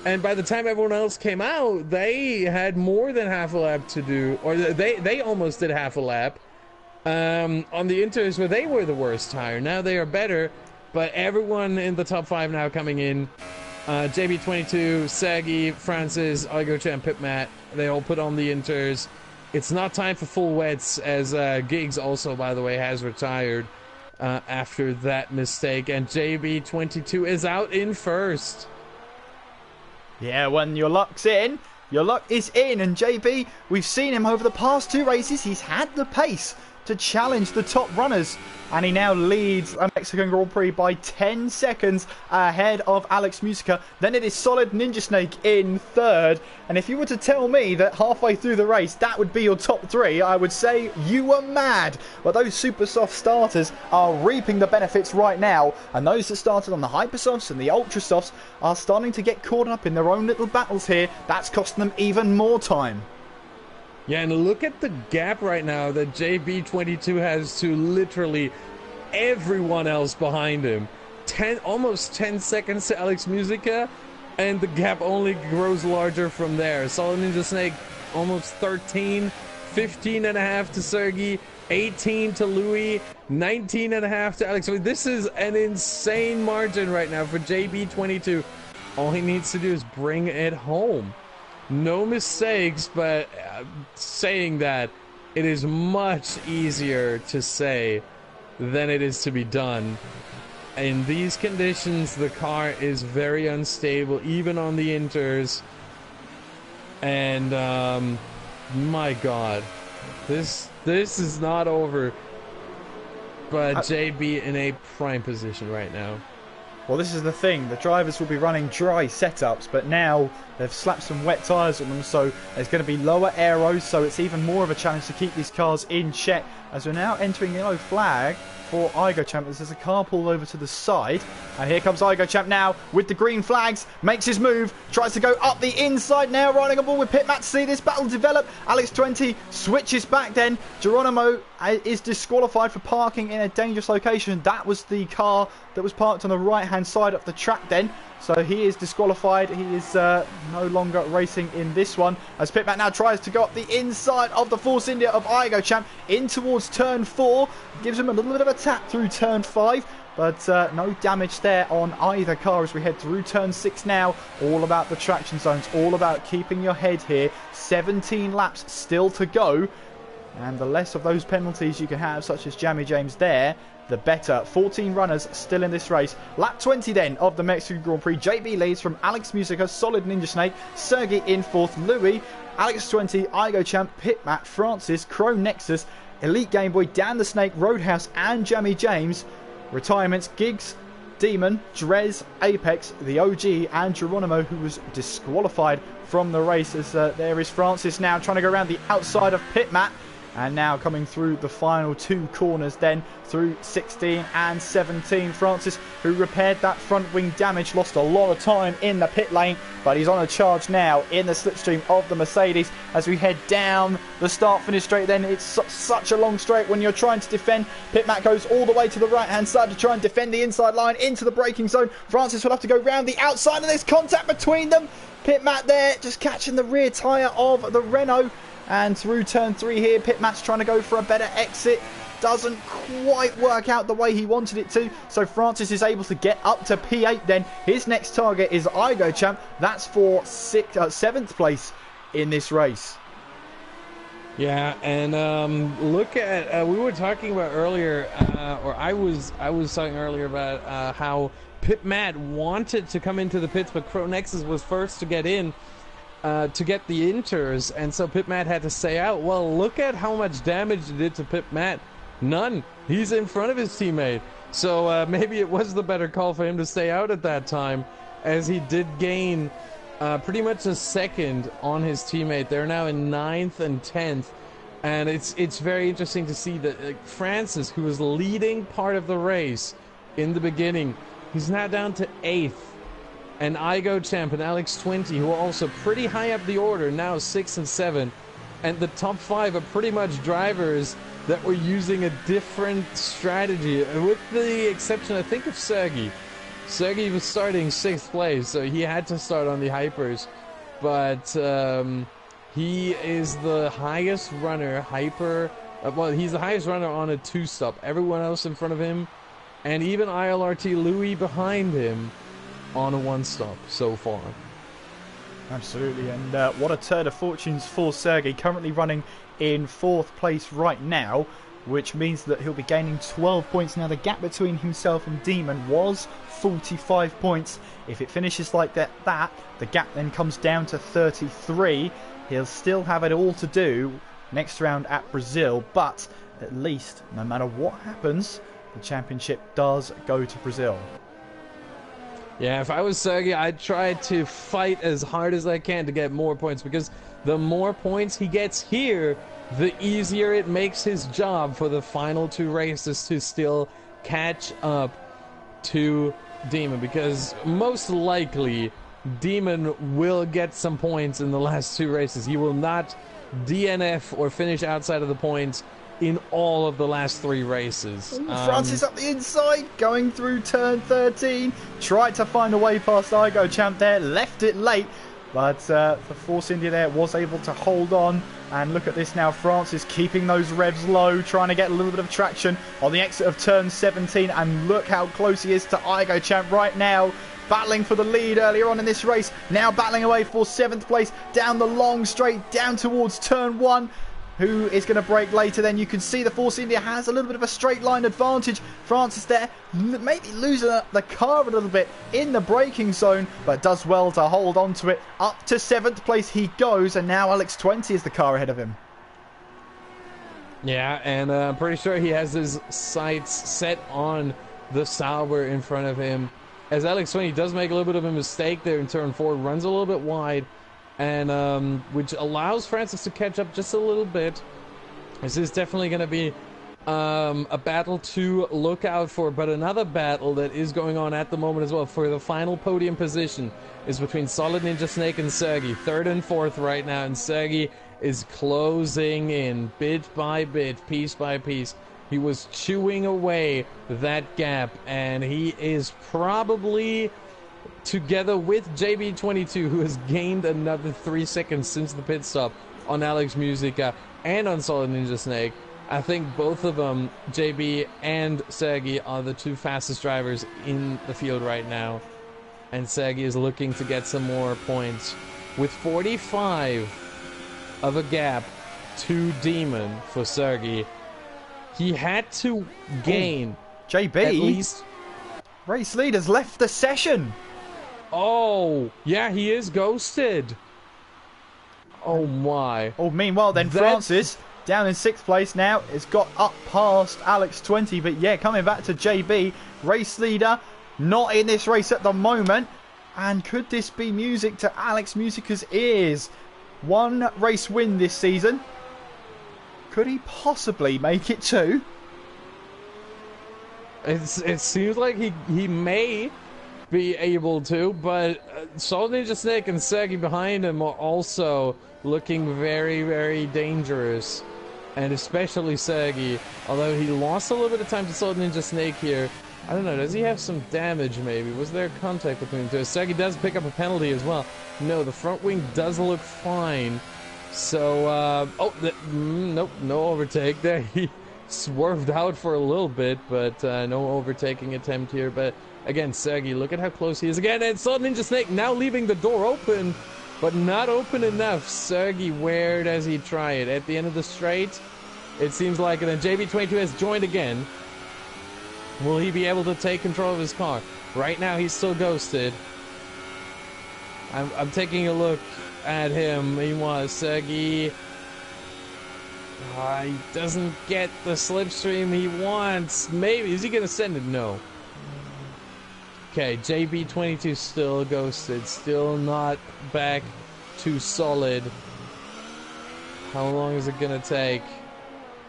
And by the time everyone else came out, they had more than half a lap to do, or they almost did half a lap on the inters where they were the worst tire. Now they are better, but everyone in the top 5 now coming in. JB22, Saggy, Francis, Igochamp, Pipmat, they all put on the inters. It's not time for full wets, as Giggs also, by the way, has retired after that mistake. And JB22 is out in first. Yeah, when your luck's in, your luck is in. And JB, we've seen him over the past 2 races. He's had the pace to challenge the top runners. And he now leads a Mexican Grand Prix by 10 seconds ahead of Alex Musica. Then it is Solid Ninja Snake in 3rd. And if you were to tell me that halfway through the race that would be your top 3, I would say you were mad. But those super soft starters are reaping the benefits right now. And those that started on the hyper softs and the ultra softs are starting to get caught up in their own little battles here. That's costing them even more time. Yeah, and look at the gap right now that JB22 has to literally everyone else behind him. Almost 10 seconds to Alex Musica, and the gap only grows larger from there. Solid Ninja Snake, almost 13, 15 and a half to Sergey, 18 to Louis, 19 and a half to Alex. I mean, this is an insane margin right now for JB22. All he needs to do is bring it home. No mistakes, but saying that, it is much easier to say than it is to be done. In these conditions, the car is very unstable, even on the inters. And my God, this is not over. But JB in a prime position right now. Well, this is the thing. The drivers will be running dry setups, but now they've slapped some wet tyres on them, so there's going to be lower aeros, so it's even more of a challenge to keep these cars in check. As we're now entering yellow flag for Igochamp, there's a car pulled over to the side, and here comes Igochamp now with the green flags, makes his move, tries to go up the inside now, riding a ball with Pitmat to see this battle develop. Alex 20 switches back then. Geronimo is disqualified for parking in a dangerous location. That was the car that was parked on the right hand side of the track then. So he is disqualified. He is no longer racing in this one. As Pitmat now tries to go up the inside of the Force India of Igochamp in towards turn 4. Gives him a little bit of a tap through turn 5. But no damage there on either car as we head through turn 6 now. All about the traction zones. All about keeping your head here. 17 laps still to go. And the less of those penalties you can have, such as Jammy James there, the better. 14 runners still in this race. Lap 20 then of the Mexican Grand Prix. JB leads from Alex Musica, Solid Ninja Snake, Sergey in 4th, Louis, Alex 20, Igochamp, Pitmat, Francis, Crow Nexus, Elite Game Boy, Dan the Snake, Roadhouse and Jammy James. Retirements, Giggs, Demon, Drez, Apex, the OG and Geronimo, who was disqualified from the race. As there is Francis now trying to go around the outside of Pitmat. And now coming through the final 2 corners then through 16 and 17. Francis, who repaired that front wing damage, lost a lot of time in the pit lane, but he's on a charge now in the slipstream of the Mercedes as we head down the start-finish straight. Then it's such a long straight when you're trying to defend. Pitmat goes all the way to the right-hand side to try and defend the inside line into the braking zone. Francis will have to go round the outside, and there's contact between them. Pitmat there just catching the rear tyre of the Renault. And through turn 3 here, Pitmat's trying to go for a better exit. Doesn't quite work out the way he wanted it to. So Francis is able to get up to P8 then. His next target is Igochamp. That's for 7th place in this race. Yeah, and look at we were talking about earlier, or I was talking earlier about how Pit Matt wanted to come into the pits, but Cronexus was first to get in to get the inters, and so Pit Matt had to stay out. Well, look at how much damage it did to Pit Matt. None. He's in front of his teammate, so maybe it was the better call for him to stay out at that time, as he did gain pretty much a second on his teammate. They're now in 9th and 10th, and it's very interesting to see that Francis, who was leading part of the race in the beginning, he's now down to 8th, and Igo Champ and Alex 20, who are also pretty high up the order, now 6 and 7, and the top 5 are pretty much drivers that were using a different strategy, with the exception, I think, of Sergey. Sergey was starting 6th place, so he had to start on the hypers, but he is the highest runner, well, he's the highest runner on a 2-stop. Everyone else in front of him, and even ILRT Louis behind him, on a 1-stop so far. Absolutely, and what a turn of fortunes for Sergey, currently running in 4th place right now, which means that he'll be gaining 12 points. Now, the gap between himself and Demon was 45 points. If it finishes like that, the gap then comes down to 33. He'll still have it all to do next round at Brazil, but at least, no matter what happens, the championship does go to Brazil. Yeah, if I was Sergey, I'd try to fight as hard as I can to get more points, because the more points he gets here, the easier it makes his job for the final 2 races to still catch up to Demon, because most likely Demon will get some points in the last 2 races. He will not DNF or finish outside of the points in all of the last 3 races. Francis up the inside, going through turn 13. Tried to find a way past Igo Champ there, left it late, but the Force India there was able to hold on. And look at this now, Francis keeping those revs low, trying to get a little bit of traction on the exit of turn 17. And look how close he is to Igo Champ right now. Battling for the lead earlier on in this race. Now battling away for 7th place down the long straight, down towards turn 1. Who is going to break later? Then you can see the Force India has a little bit of a straight line advantage. Francis there maybe losing the car a little bit in the braking zone, but does well to hold on to it. Up to 7th place he goes, and now Alex 20 is the car ahead of him. Yeah, and I'm pretty sure he has his sights set on the Sauber in front of him, as Alex 20 does make a little bit of a mistake there in turn 4, runs a little bit wide, and which allows Francis to catch up just a little bit. This is definitely going to be a battle to look out for, but another battle that is going on at the moment as well for the final podium position is between Solid Ninja Snake and Sergey, 3rd and 4th right now, and Sergey is closing in bit by bit, piece by piece. He was chewing away that gap, and he is probably, together with JB22, who has gained another 3 seconds since the pit stop on Alex Musica and on Solid Ninja Snake. I think both of them, JB and Sergey, are the 2 fastest drivers in the field right now. And Sergey is looking to get some more points. With 45 of a gap to Demon for Sergey, he had to gain JB, at least. Race leaders left the session. Oh, yeah, he is ghosted. Oh my. Oh, meanwhile then, Francis down in 6th place now. It's got up past Alex 20, but yeah, coming back to JB, race leader, not in this race at the moment. And could this be music to Alex Musica's ears? 1 race win this season. Could he possibly make it 2? It seems like he may be able to, but Solid Ninja Snake and Sergey behind him are also looking very, very dangerous. And especially Sergey, although he lost a little bit of time to Solid Ninja Snake here. I don't know, does he have some damage maybe? Was there contact between the two? Sergey does pick up a penalty as well. No, the front wing does look fine. So, nope, no overtake there. He swerved out for a little bit, but no overtaking attempt here. But again, Sergey, look at how close he is again. And Solid Ninja Snake now leaving the door open. but not open enough. Sergey, where does he try it? At the end of the straight? It seems like it, and JB22 has joined again. Will he be able to take control of his car? Right now, he's still ghosted. I'm taking a look at him. Meanwhile, Sergey... he doesn't get the slipstream he wants. Maybe. Is he going to send it? No. Okay, JB22 still ghosted. Still not back to solid. How long is it going to take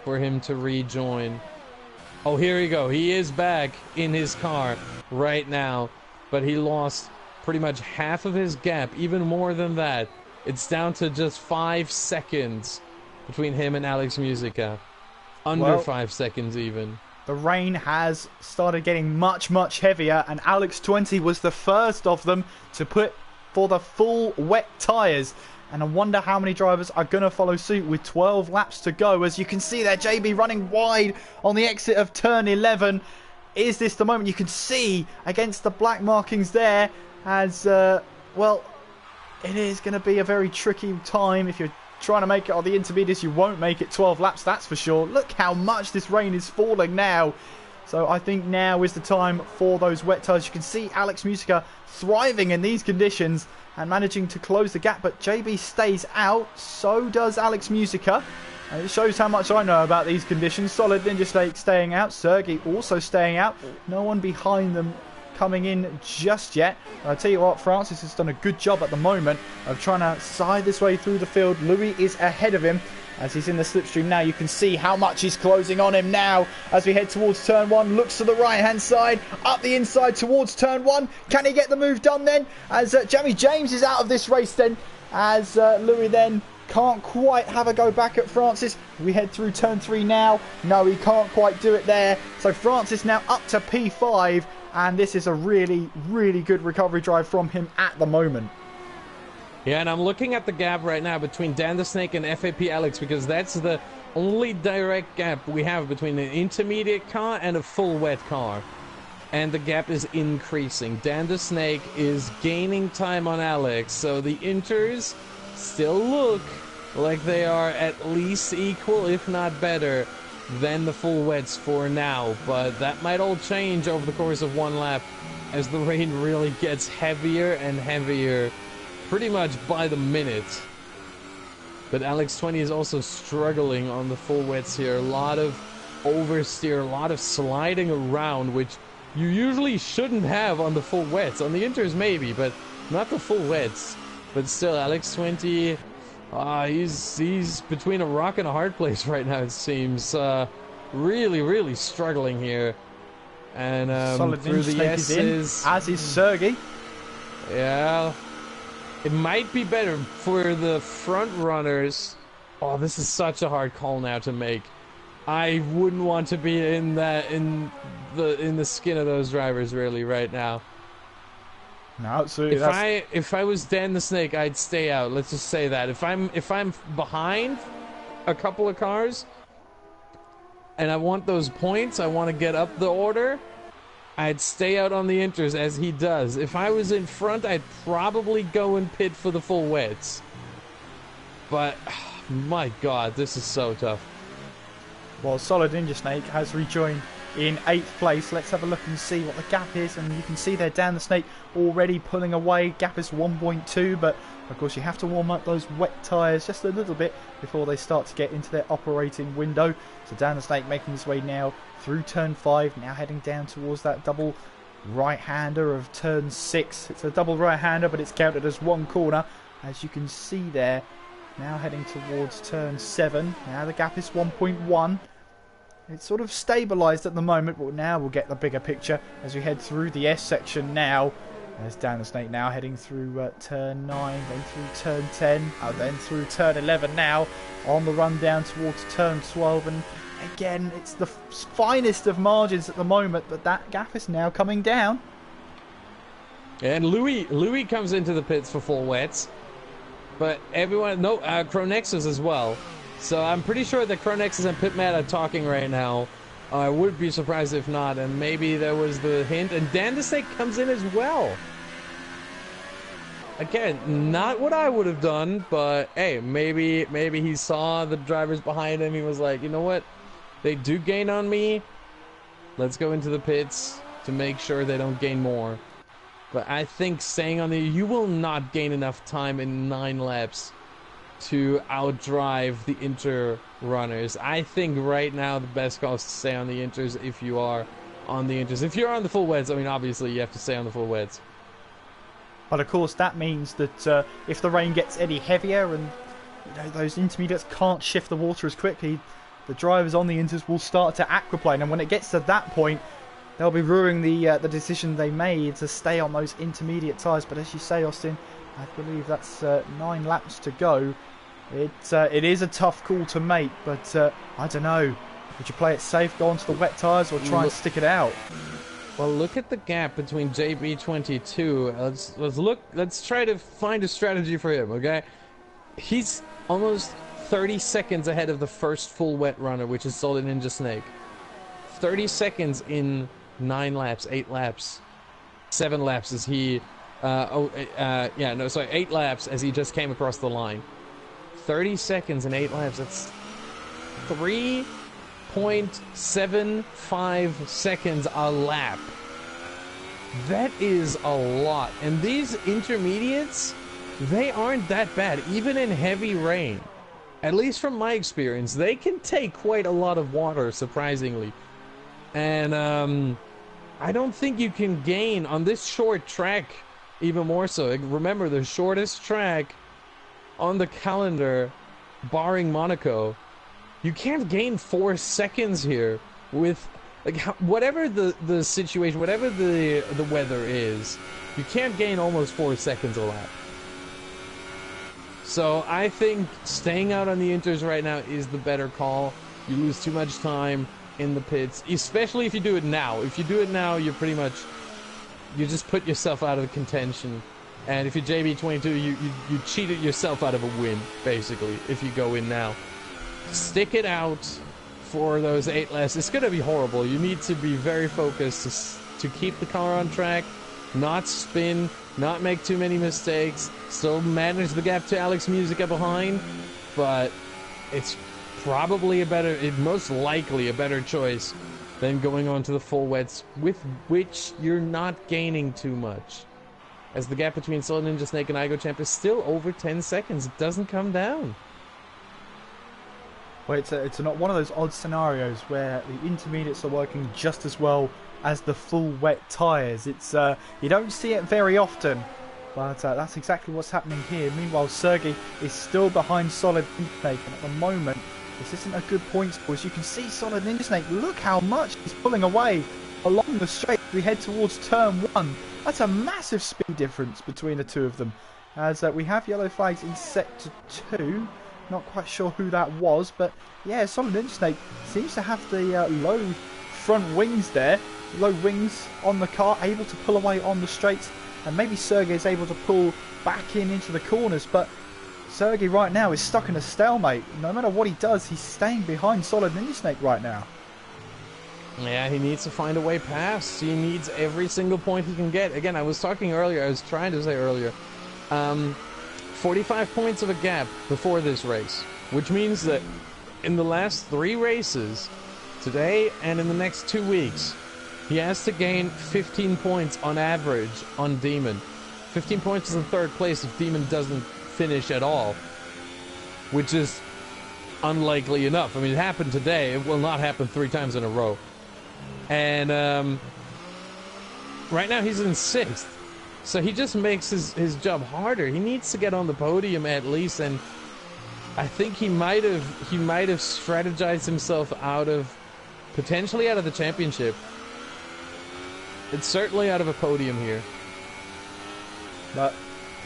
for him to rejoin? Oh, here we go. He is back in his car right now. But he lost pretty much half of his gap. Even more than that. It's down to just 5 seconds between him and Alex Musica. Under 5 seconds even. The rain has started getting much, much heavier, and Alex 20 was the first of them to put for the full wet tyres. And I wonder how many drivers are going to follow suit with 12 laps to go. As you can see there, JB running wide on the exit of turn 11. Is this the moment? You can see against the black markings there as, well, it is going to be a very tricky time. If you're trying to make it on the intermediates, you won't make it 12 laps, that's for sure. Look how much this rain is falling now. So I think now is the time for those wet tyres. You can see Alex Musica thriving in these conditions and managing to close the gap, but JB stays out, so does Alex Musica. And it shows how much I know about these conditions. Solid Ninja Snake staying out, Sergey also staying out. No one behind them coming in just yet. And I tell you what, Francis has done a good job at the moment of trying to side this way through the field. Louis is ahead of him as he's in the slipstream now. You can see how much he's closing on him now as we head towards turn 1. Looks to the right hand side, up the inside towards turn 1. Can he get the move done then? As Jamie James is out of this race then, as Louis then can't quite have a go back at Francis. We head through turn 3 now. No, he can't quite do it there. So Francis now up to P5, and this is a really, really good recovery drive from him at the moment. Yeah, and I'm looking at the gap right now between Dan the Snake and FAP Alex, because that's the only direct gap we have between an intermediate car and a full wet car. And the gap is increasing. Dan the Snake is gaining time on Alex, so the inters still look like they are at least equal, if not better, than the full wets for now. But that might all change over the course of one lap as the rain really gets heavier and heavier pretty much by the minute. But Alex 20 is also struggling on the full wets here. A lot of oversteer, a lot of sliding around, which you usually shouldn't have on the full wets. On the inters maybe, but not the full wets. But still, Alex 20, he's between a rock and a hard place right now, it seems. Really, really struggling here. And Solid through the S's, as is Sergey. Yeah. It might be better for the front runners. Oh, this is such a hard call now to make. I wouldn't want to be in the skin of those drivers really right now. No, absolutely. If I was Dan the Snake, I'd stay out. Let's just say that. If I'm behind a couple of cars and I want those points, I want to get up the order, I'd stay out on the inters as he does. If I was in front, I'd probably go and pit for the full wets. But, my God, this is so tough. Well, Solid Ninja Snake has rejoined in 8th place. Let's have a look and see what the gap is. And you can see there, Dan the Snake already pulling away. Gap is 1.2, but of course you have to warm up those wet tyres just a little bit before they start to get into their operating window. So Dan the Snake making his way now through turn 5, now heading down towards that double right-hander of turn 6. It's a double right-hander, but it's counted as one corner, as you can see there. Now heading towards turn 7. Now the gap is 1.1. It's sort of stabilised at the moment, but now we'll get the bigger picture as we head through the S section now. There's Dan the Snake now heading through turn 9, then through turn 10, then through turn 11 now, on the run down towards turn 12. And again, it's the finest of margins at the moment, but that gap is now coming down. And Louis comes into the pits for full wets, but everyone, no, Cronexus as well. So I'm pretty sure that Cronexus and Pitmat are talking right now. I would be surprised if not, and maybe there was the hint. And Dan the Snake comes in as well. again, not what I would have done, but hey, maybe he saw the drivers behind him. He was like, you know what? They do gain on me. Let's go into the pits to make sure they don't gain more. But I think staying on you will not gain enough time in 9 laps to outdrive the inter runners. I think right now the best call is to stay on the inters if you are on the inters. If you're on the full wets, I mean, obviously you have to stay on the full wets. But of course, that means that if the rain gets any heavier and those intermediates can't shift the water as quickly, the drivers on the inters will start to aquaplane, and when it gets to that point, they'll be ruining the decision they made to stay on those intermediate tyres. But as you say, Austin, I believe that's 9 laps to go. It is a tough call to make, but I don't know. Would you play it safe, go onto the wet tyres, or try and stick it out? Well, look at the gap between JB22. Let's try to find a strategy for him, okay? He's almost 30 seconds ahead of the first full wet runner, which is Solid Ninja Snake. 30 seconds in 9 laps, 8 laps, 7 laps as he... 8 laps as he just came across the line. 30 seconds in 8 laps, that's 3.75 seconds a lap. That is a lot. And these intermediates, they aren't that bad, even in heavy rain. At least from my experience, they can take quite a lot of water, surprisingly. And I don't think you can gain on this short track even more so. Remember, the shortest track on the calendar, barring Monaco, you can't gain 4 seconds here with, like, whatever the situation, whatever the weather is, you can't gain almost 4 seconds a lap. So I think staying out on the inters right now is the better call. You lose too much time in the pits, especially if you do it now. If you do it now, you're pretty much, you just put yourself out of contention. And if you're JB22, you cheated yourself out of a win, basically, if you go in now. Stick it out for those 8 laps. It's going to be horrible. You need to be very focused to keep the car on track, not spin, not make too many mistakes, still manage the gap to Alex Musica behind, but it's probably most likely a better choice than going on to the full wets, with which you're not gaining too much. As the gap between Solid Ninja Snake and Igo Champ is still over 10 seconds. It doesn't come down. Well, it's not one of those odd scenarios where the intermediates are working just as well as the full wet tyres. It's you don't see it very often, but that's exactly what's happening here. Meanwhile, Sergey is still behind Solid Ninja Snake, and at the moment, this isn't a good point score. As you can see, Solid Ninja Snake, look how much he's pulling away along the straight. We head towards turn 1. That's a massive speed difference between the two of them. As we have yellow flags in sector 2. Not quite sure who that was, but yeah, Solid Ninja Snake seems to have the low front wings there. Low wings on the car, able to pull away on the straights. And maybe Sergey is able to pull back into the corners, but Sergey right now is stuck in a stalemate. No matter what he does, he's staying behind Solid Ninja Snake right now. Yeah, he needs to find a way past. He needs every single point he can get. Again, I was trying to say earlier, 45 points of a gap before this race, which means that in the last 3 races, today and in the next 2 weeks, he has to gain 15 points on average on Demon. 15 points is in 3rd place if Demon doesn't finish at all, which is unlikely enough. I mean, it happened today. It will not happen 3 times in a row. And right now he's in 6th, so he just makes his job harder. He needs to get on the podium at least, and I think he might have strategized himself potentially out of the championship. It's certainly out of a podium here, but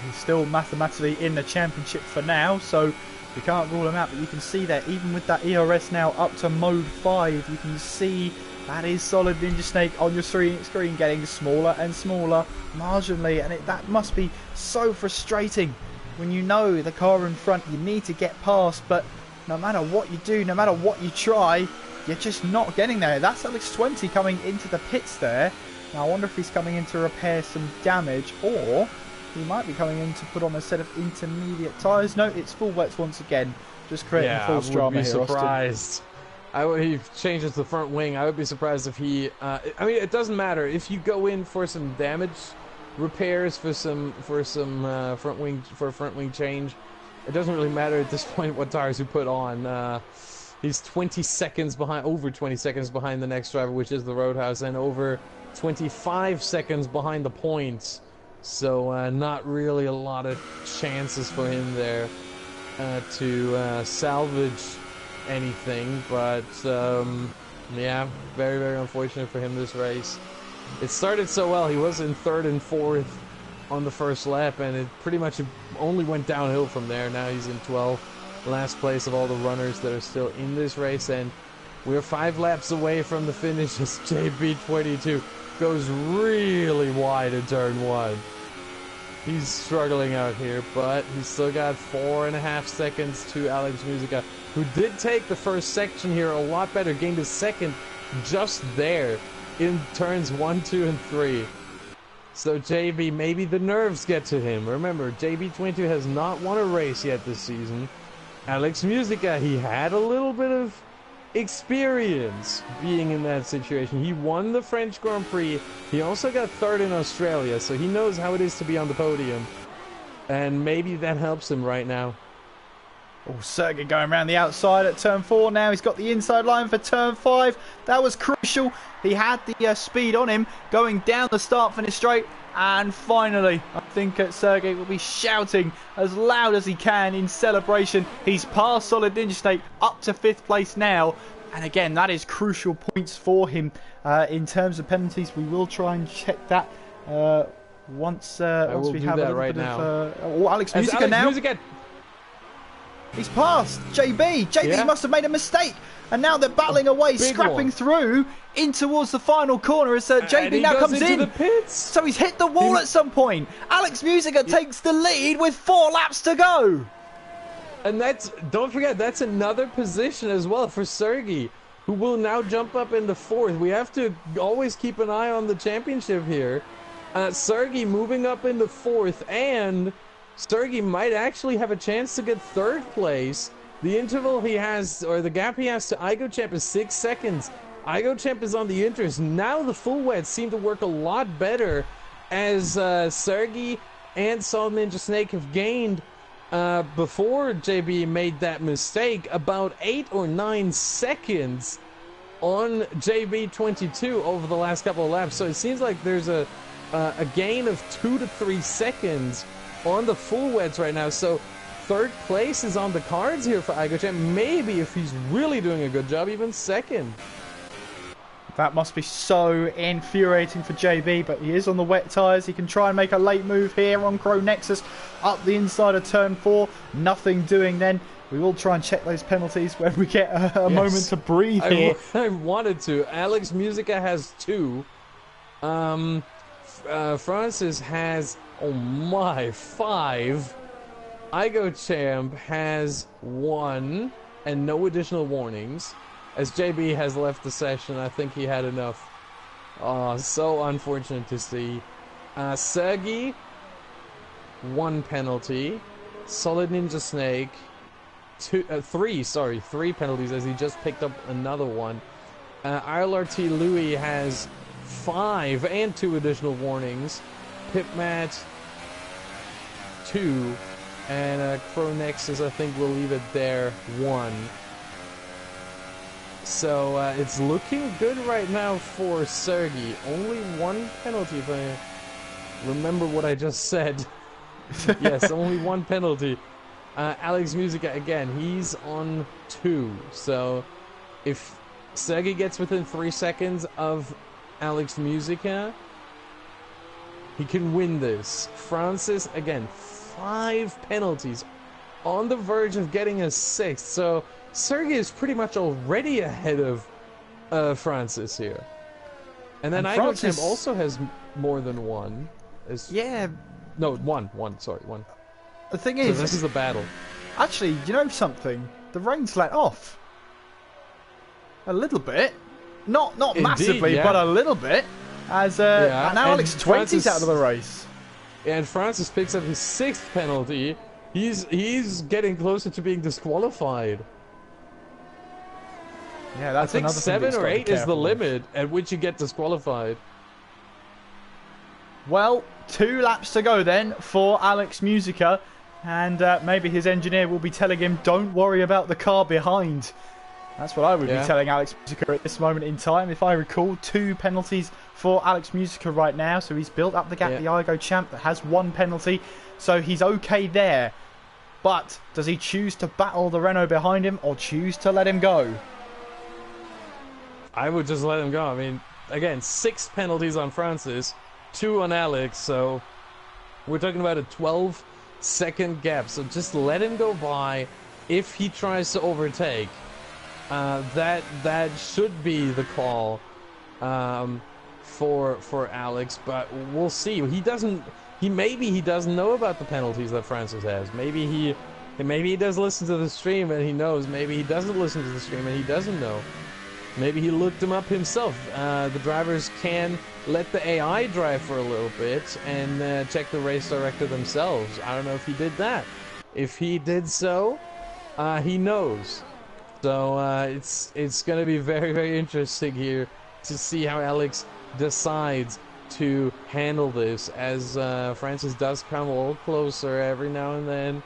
he's still mathematically in the championship for now, so we can't rule him out. But you can see that even with that ERS now up to mode 5, you can see that is Solid Ninja Snake on your screen getting smaller and smaller marginally, and that must be so frustrating when you know the car in front you need to get past, but no matter what you do, no matter what you try, you're just not getting there. That's Alex 20 coming into the pits there. Now I wonder if he's coming in to repair some damage, or He might be coming in to put on a set of intermediate tyres. No, it's full wets once again. Just creating false drama here, I would be surprised. He changes the front wing. I would be surprised if he... I mean, it doesn't matter. If you go in for some damage repairs, for a front wing change, it doesn't really matter at this point what tires you put on. He's 20 seconds behind, over 20 seconds behind the next driver, which is the Roadhouse, and over 25 seconds behind the points. So not really a lot of chances for him there to salvage anything. But yeah, very, very unfortunate for him this race. It started so well. He was in 3rd and 4th on the first lap, and it pretty much only went downhill from there. Now he's in 12th, last place of all the runners that are still in this race, and we're 5 laps away from the finish as JB22 goes really wide in turn 1. He's struggling out here, but he's still got 4.5 seconds to Alex Musica, who did take the first section here a lot better, gained a second just there in turns 1, 2, and 3. So JB, maybe the nerves get to him. Remember, JB22 has not won a race yet this season. Alex Musica, he had a little bit of experience being in that situation. He won the French Grand Prix. He also got 3rd in Australia, so he knows how it is to be on the podium. And maybe that helps him right now. Oh, Sergey going around the outside at turn 4 now. He's got the inside line for turn 5. That was crucial. He had the speed on him going down the start-finish straight. And finally, I think Sergey will be shouting as loud as he can in celebration. He's passed Solid Ninja Snake up to 5th place now. And again, that is crucial points for him. In terms of penalties, we will try and check that once we have a little bit of... Alex Musica now. He's passed JB. JB must have made a mistake. And now they're battling away, scrapping through in towards the final corner as JB now comes in. The pits. So he's hit the wall at some point. Alex Musica takes the lead with 4 laps to go. And don't forget, that's another position as well for Sergey, who will now jump up into 4th. We have to always keep an eye on the championship here. Sergey moving up into 4th, and Sergey might actually have a chance to get 3rd place. The interval he has, or the gap he has to IgoChamp is 6 seconds. IgoChamp is on the inters. Now the full wets seem to work a lot better as Sergey and Solid Ninja Snake have gained, before JB made that mistake, about 8 or 9 seconds on JB22 over the last couple of laps. So it seems like there's a gain of 2 to 3 seconds on the full wets right now. So 3rd place is on the cards here for IgoChamp. Maybe, if he's really doing a good job, even 2nd. That must be so infuriating for JB, but he is on the wet tyres. He can try and make a late move here on Crow Nexus up the inside of turn 4. Nothing doing then. We will try and check those penalties when we get a moment to breathe here. I wanted to. Alex Musica has 2. Francis has, oh my, 5. IgoChamp has 1 and no additional warnings. As JB has left the session, I think he had enough. Oh, so unfortunate to see. Sergey, 1 penalty. Solid Ninja Snake, 3 penalties, as he just picked up another one. RLRT Louis has 5 and 2 additional warnings. Pipmat, 2. And Crow Nexus, I think we'll leave it there, 1. So it's looking good right now for Sergey. Only 1 penalty, if I remember what I just said. Yes, only 1 penalty. Alex Musica, again, he's on 2. So if Sergey gets within 3 seconds of Alex Musica, he can win this. Francis, again, 5 penalties, on the verge of getting a 6th. So Sergey is pretty much already ahead of Francis here. And then IgoChamp also has more than 1. Yeah. No, 1. Sorry, 1. The thing is, so this is a battle. Actually, you know something? The rain's let off. A little bit. Not Indeed, massively, yeah. but a little bit. As and now Alex 20's out of the race. and Francis picks up his 6th penalty, he's getting closer to being disqualified. Yeah, that's I think another 7 or 8 is the with. limit at which you get disqualified. Well, 2 laps to go then for Alex Musica, and maybe his engineer will be telling him, don't worry about the car behind. That's what I would be telling Alex Musica at this moment in time. If I recall, 2 penalties for Alex Musica right now, so he's built up the gap. The Igo champ that has 1 penalty, so he's okay there. But does he choose to battle the Renault behind him or choose to let him go? I would just let him go. I mean, again, 6 penalties on Francis, 2 on Alex, so we're talking about a 12-second gap. So just let him go by. If he tries to overtake, that should be the call for Alex. But we'll see. Maybe he doesn't know about the penalties that Francis has. Maybe he does listen to the stream and he knows. Maybe he doesn't listen to the stream and he doesn't know. Maybe he looked them up himself. The drivers can let the AI drive for a little bit and check the race director themselves. I don't know if he did that. If he did so, he knows. So it's going to be very, very interesting here to see how Alex decides to handle this, as Francis does come a little closer every now and then.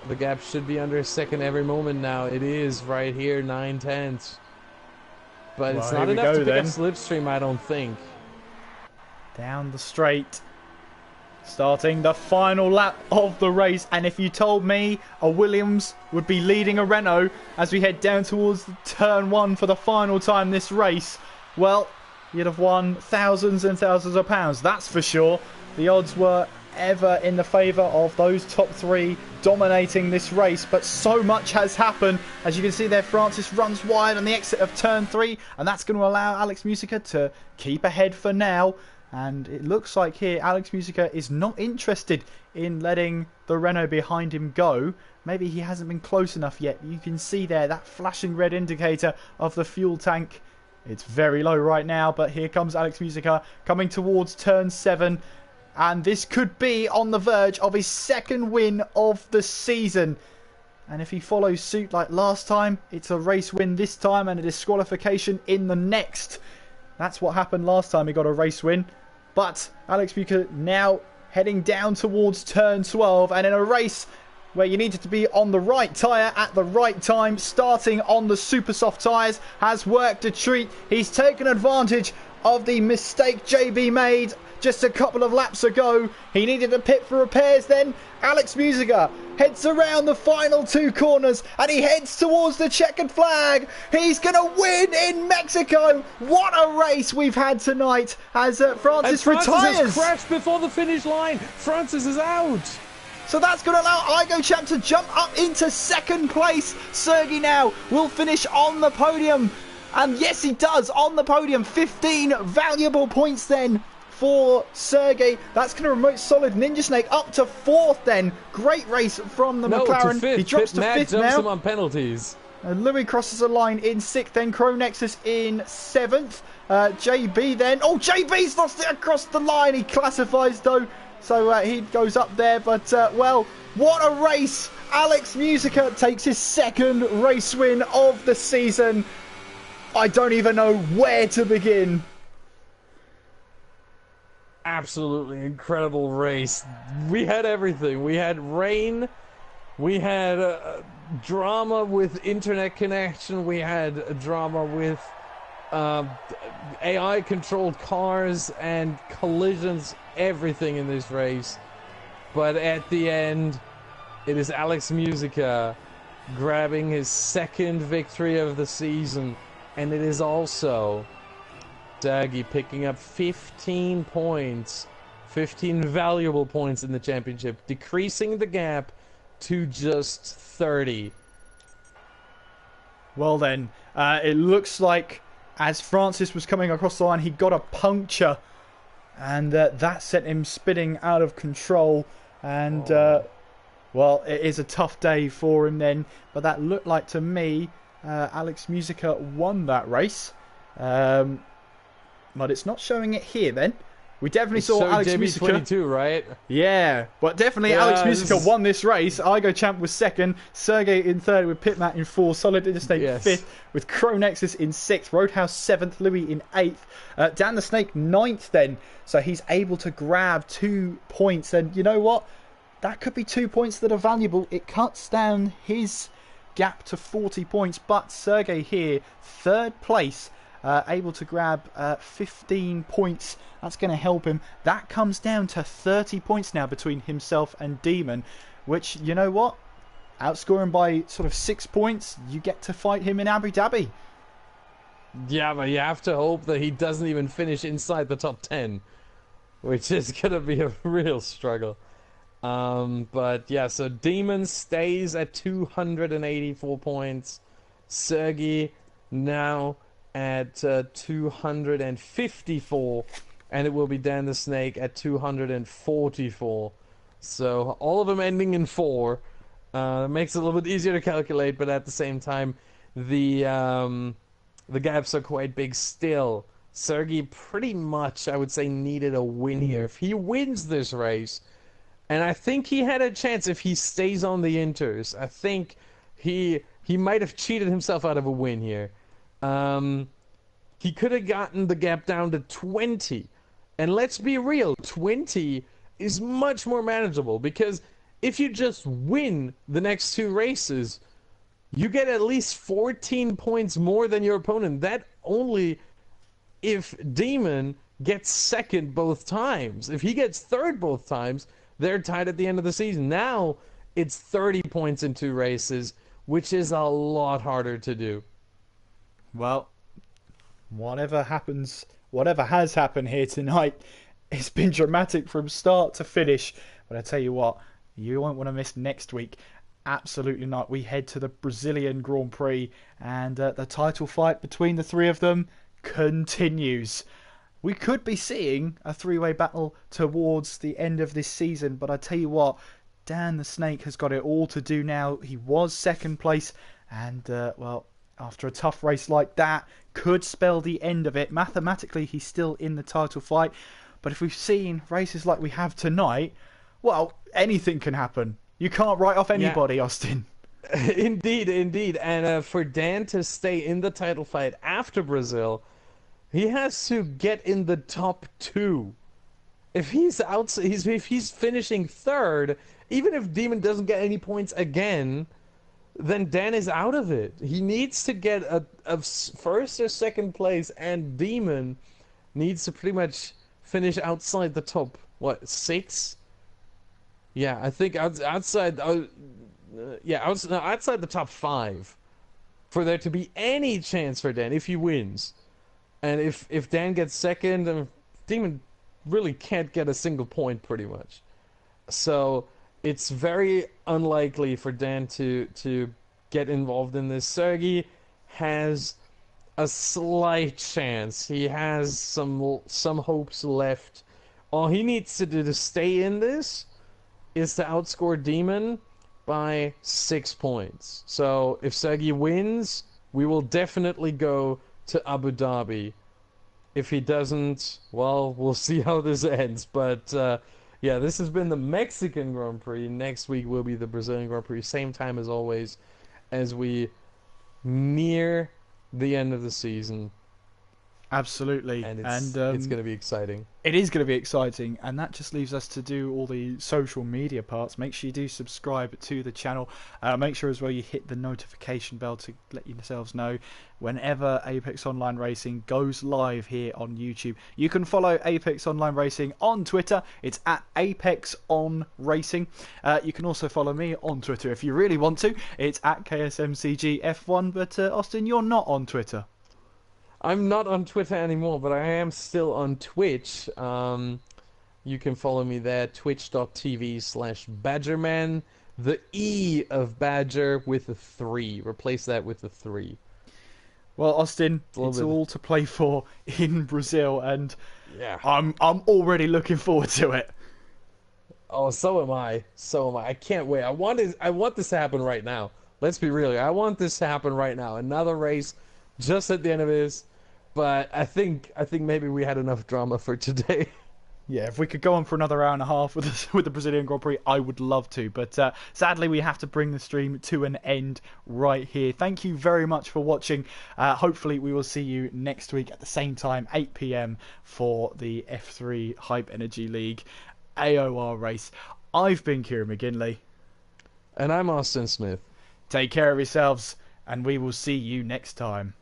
The gap should be under a second every moment now. It is right here, 9/10. But it's not enough to pick up slipstream, I don't think. Down the straight. Starting the final lap of the race. And if you told me a Williams would be leading a Renault as we head down towards turn 1 for the final time this race, well, you'd have won thousands and thousands of pounds. That's for sure. The odds were ever in the favour of those top 3 dominating this race, but so much has happened. As you can see there, Francis runs wide on the exit of turn 3, and that's going to allow Alex Musica to keep ahead for now. And it looks like here Alex Musica is not interested in letting the Renault behind him go. Maybe he hasn't been close enough yet. You can see there that flashing red indicator of the fuel tank. It's very low right now, but here comes Alex Musica coming towards turn 7. And this could be on the verge of his 2nd win of the season. And if he follows suit like last time, it's a race win this time and a disqualification in the next. That's what happened last time he got a race win. But Alex Musica now heading down towards turn 12. And in a race where you needed to be on the right tyre at the right time, starting on the super soft tyres has worked a treat. He's taken advantage of the mistake JB made just a couple of laps ago. He needed to pit for repairs then. Alex Musica heads around the final 2 corners and he heads towards the checkered flag. He's going to win in Mexico. What a race we've had tonight as Francis retires. Francis has crashed before the finish line. Francis is out. So that's going to allow Igo Champ to jump up into 2nd place. Sergey now will finish on the podium. And yes, he does, on the podium. 15 valuable points then for Sergey. That's going to remote solid Ninja Snake up to 4th then. Great race from the McLaren. To 5th. He drops to 5th jumps now. him on penalties. Louis crosses the line in 6th then. Cronexus in 7th. JB then. Oh, JB's lost it across the line. He classifies though. So he goes up there. But, well, what a race. Alex Musica takes his 2nd race win of the season. I don't even know where to begin. Absolutely incredible race. We had everything. We had rain. We had drama with internet connection. We had drama with AI-controlled cars and collisions. Everything in this race. But at the end, it is Alex Musica grabbing his 2nd victory of the season. And it is also Daggy picking up 15 points, 15 valuable points in the championship, decreasing the gap to just 30. Well then, it looks like as Francis was coming across the line, he got a puncture, and that sent him spinning out of control. And well, it is a tough day for him then, but that looked like to me Alex Musica won that race. But it's not showing it here then. We definitely It's saw so Alex Musica. JB22, right? Yeah, but definitely Yeah, Alex Musica this is- won this race. Igo Champ was second, Sergey in third with Pitmat in fourth, Solid Interstate Yes. fifth with Crow Nexus in sixth, Roadhouse seventh, Louis in eighth, Dan the Snake ninth then. So he's able to grab 2 points, and you know what? That could be 2 points that are valuable. It cuts down his gap to 40 points, but Sergey here, third place, able to grab 15 points. That's going to help him. That comes down to 30 points now between himself and Demon, which, you know what? Outscoring by sort of 6 points, you get to fight him in Abu Dhabi. Yeah, but you have to hope that he doesn't even finish inside the top 10, which is going to be a real struggle. But yeah, so Demon stays at 284 points. Sergey now at 254, and it will be Dan the Snake at 244. So all of them ending in 4. Makes it a little bit easier to calculate, but at the same time, the gaps are quite big still. Sergey pretty much, I would say, needed a win here. If he wins this race, and I think he had a chance if he stays on the inters. I think he might have cheated himself out of a win here. He could have gotten the gap down to 20. And let's be real, 20 is much more manageable, because if you just win the next 2 races, you get at least 14 points more than your opponent. That only if Demon gets second both times. If he gets third both times, they're tied at the end of the season. Now it's 30 points in 2 races, which is a lot harder to do. Well, whatever has happened here tonight, it's been dramatic from start to finish. But I tell you what, you won't want to miss next week. Absolutely not. We head to the Brazilian Grand Prix, and the title fight between the 3 of them continues. We could be seeing a 3-way battle towards the end of this season, but I tell you what, Dan the Snake has got it all to do now. He was second place, and well, after a tough race like that, could spell the end of it. Mathematically, he's still in the title fight, but if we've seen races like we have tonight, well, anything can happen. You can't write off anybody, yeah. Austin. Indeed, indeed. And for Dan to stay in the title fight after Brazil, he has to get in the top 2. If he's if he's finishing third, even if Demon doesn't get any points again, then Dan is out of it. He needs to get a first or second place, and Demon needs to pretty much finish outside the top, what, 6? Yeah, I think outside the top 5 for there to be any chance for Dan if he wins. And if Dan gets second, Demon really can't get a single point pretty much. So it's very unlikely for Dan to get involved in this. Sergey has a slight chance. He has some hopes left. All he needs to do to stay in this is to outscore Demon by 6 points. So if Sergey wins, we will definitely go to Abu Dhabi. If he doesn't, well, we'll see how this ends. But yeah, this has been the Mexican Grand Prix. Next week will be the Brazilian Grand Prix. Same time as always, as we near the end of the season. Absolutely. And it's going to be exciting. It is going to be exciting, and that just leaves us to do all the social media parts. Make sure you do subscribe to the channel. Make sure as well you hit the notification bell to let yourselves know whenever Apex Online Racing goes live here on YouTube. You can follow Apex Online Racing on Twitter. It's at Apex On Racing. You can also follow me on Twitter if you really want to. It's at KSMCGF1. But Austin, you're not on Twitter. I'm not on Twitter anymore, but I am still on Twitch. You can follow me there, twitch.tv/Badgerman. The E of Badger with a 3. Replace that with a 3. Well, Austin, it's all to play for in Brazil, and yeah, I'm already looking forward to it. Oh, so am I. So am I. I can't wait. I want this to happen right now. Let's be real. I want this to happen right now. Another race just at the end of this. But I think maybe we had enough drama for today. Yeah, if we could go on for another hour and a half with with the Brazilian Grand Prix, I would love to. But sadly, we have to bring the stream to an end right here. Thank you very much for watching. Hopefully, we will see you next week at the same time, 8 p.m. for the F3 Hype Energy League AOR race. I've been Kieran McGinley. And I'm Austin Smith. Take care of yourselves, and we will see you next time.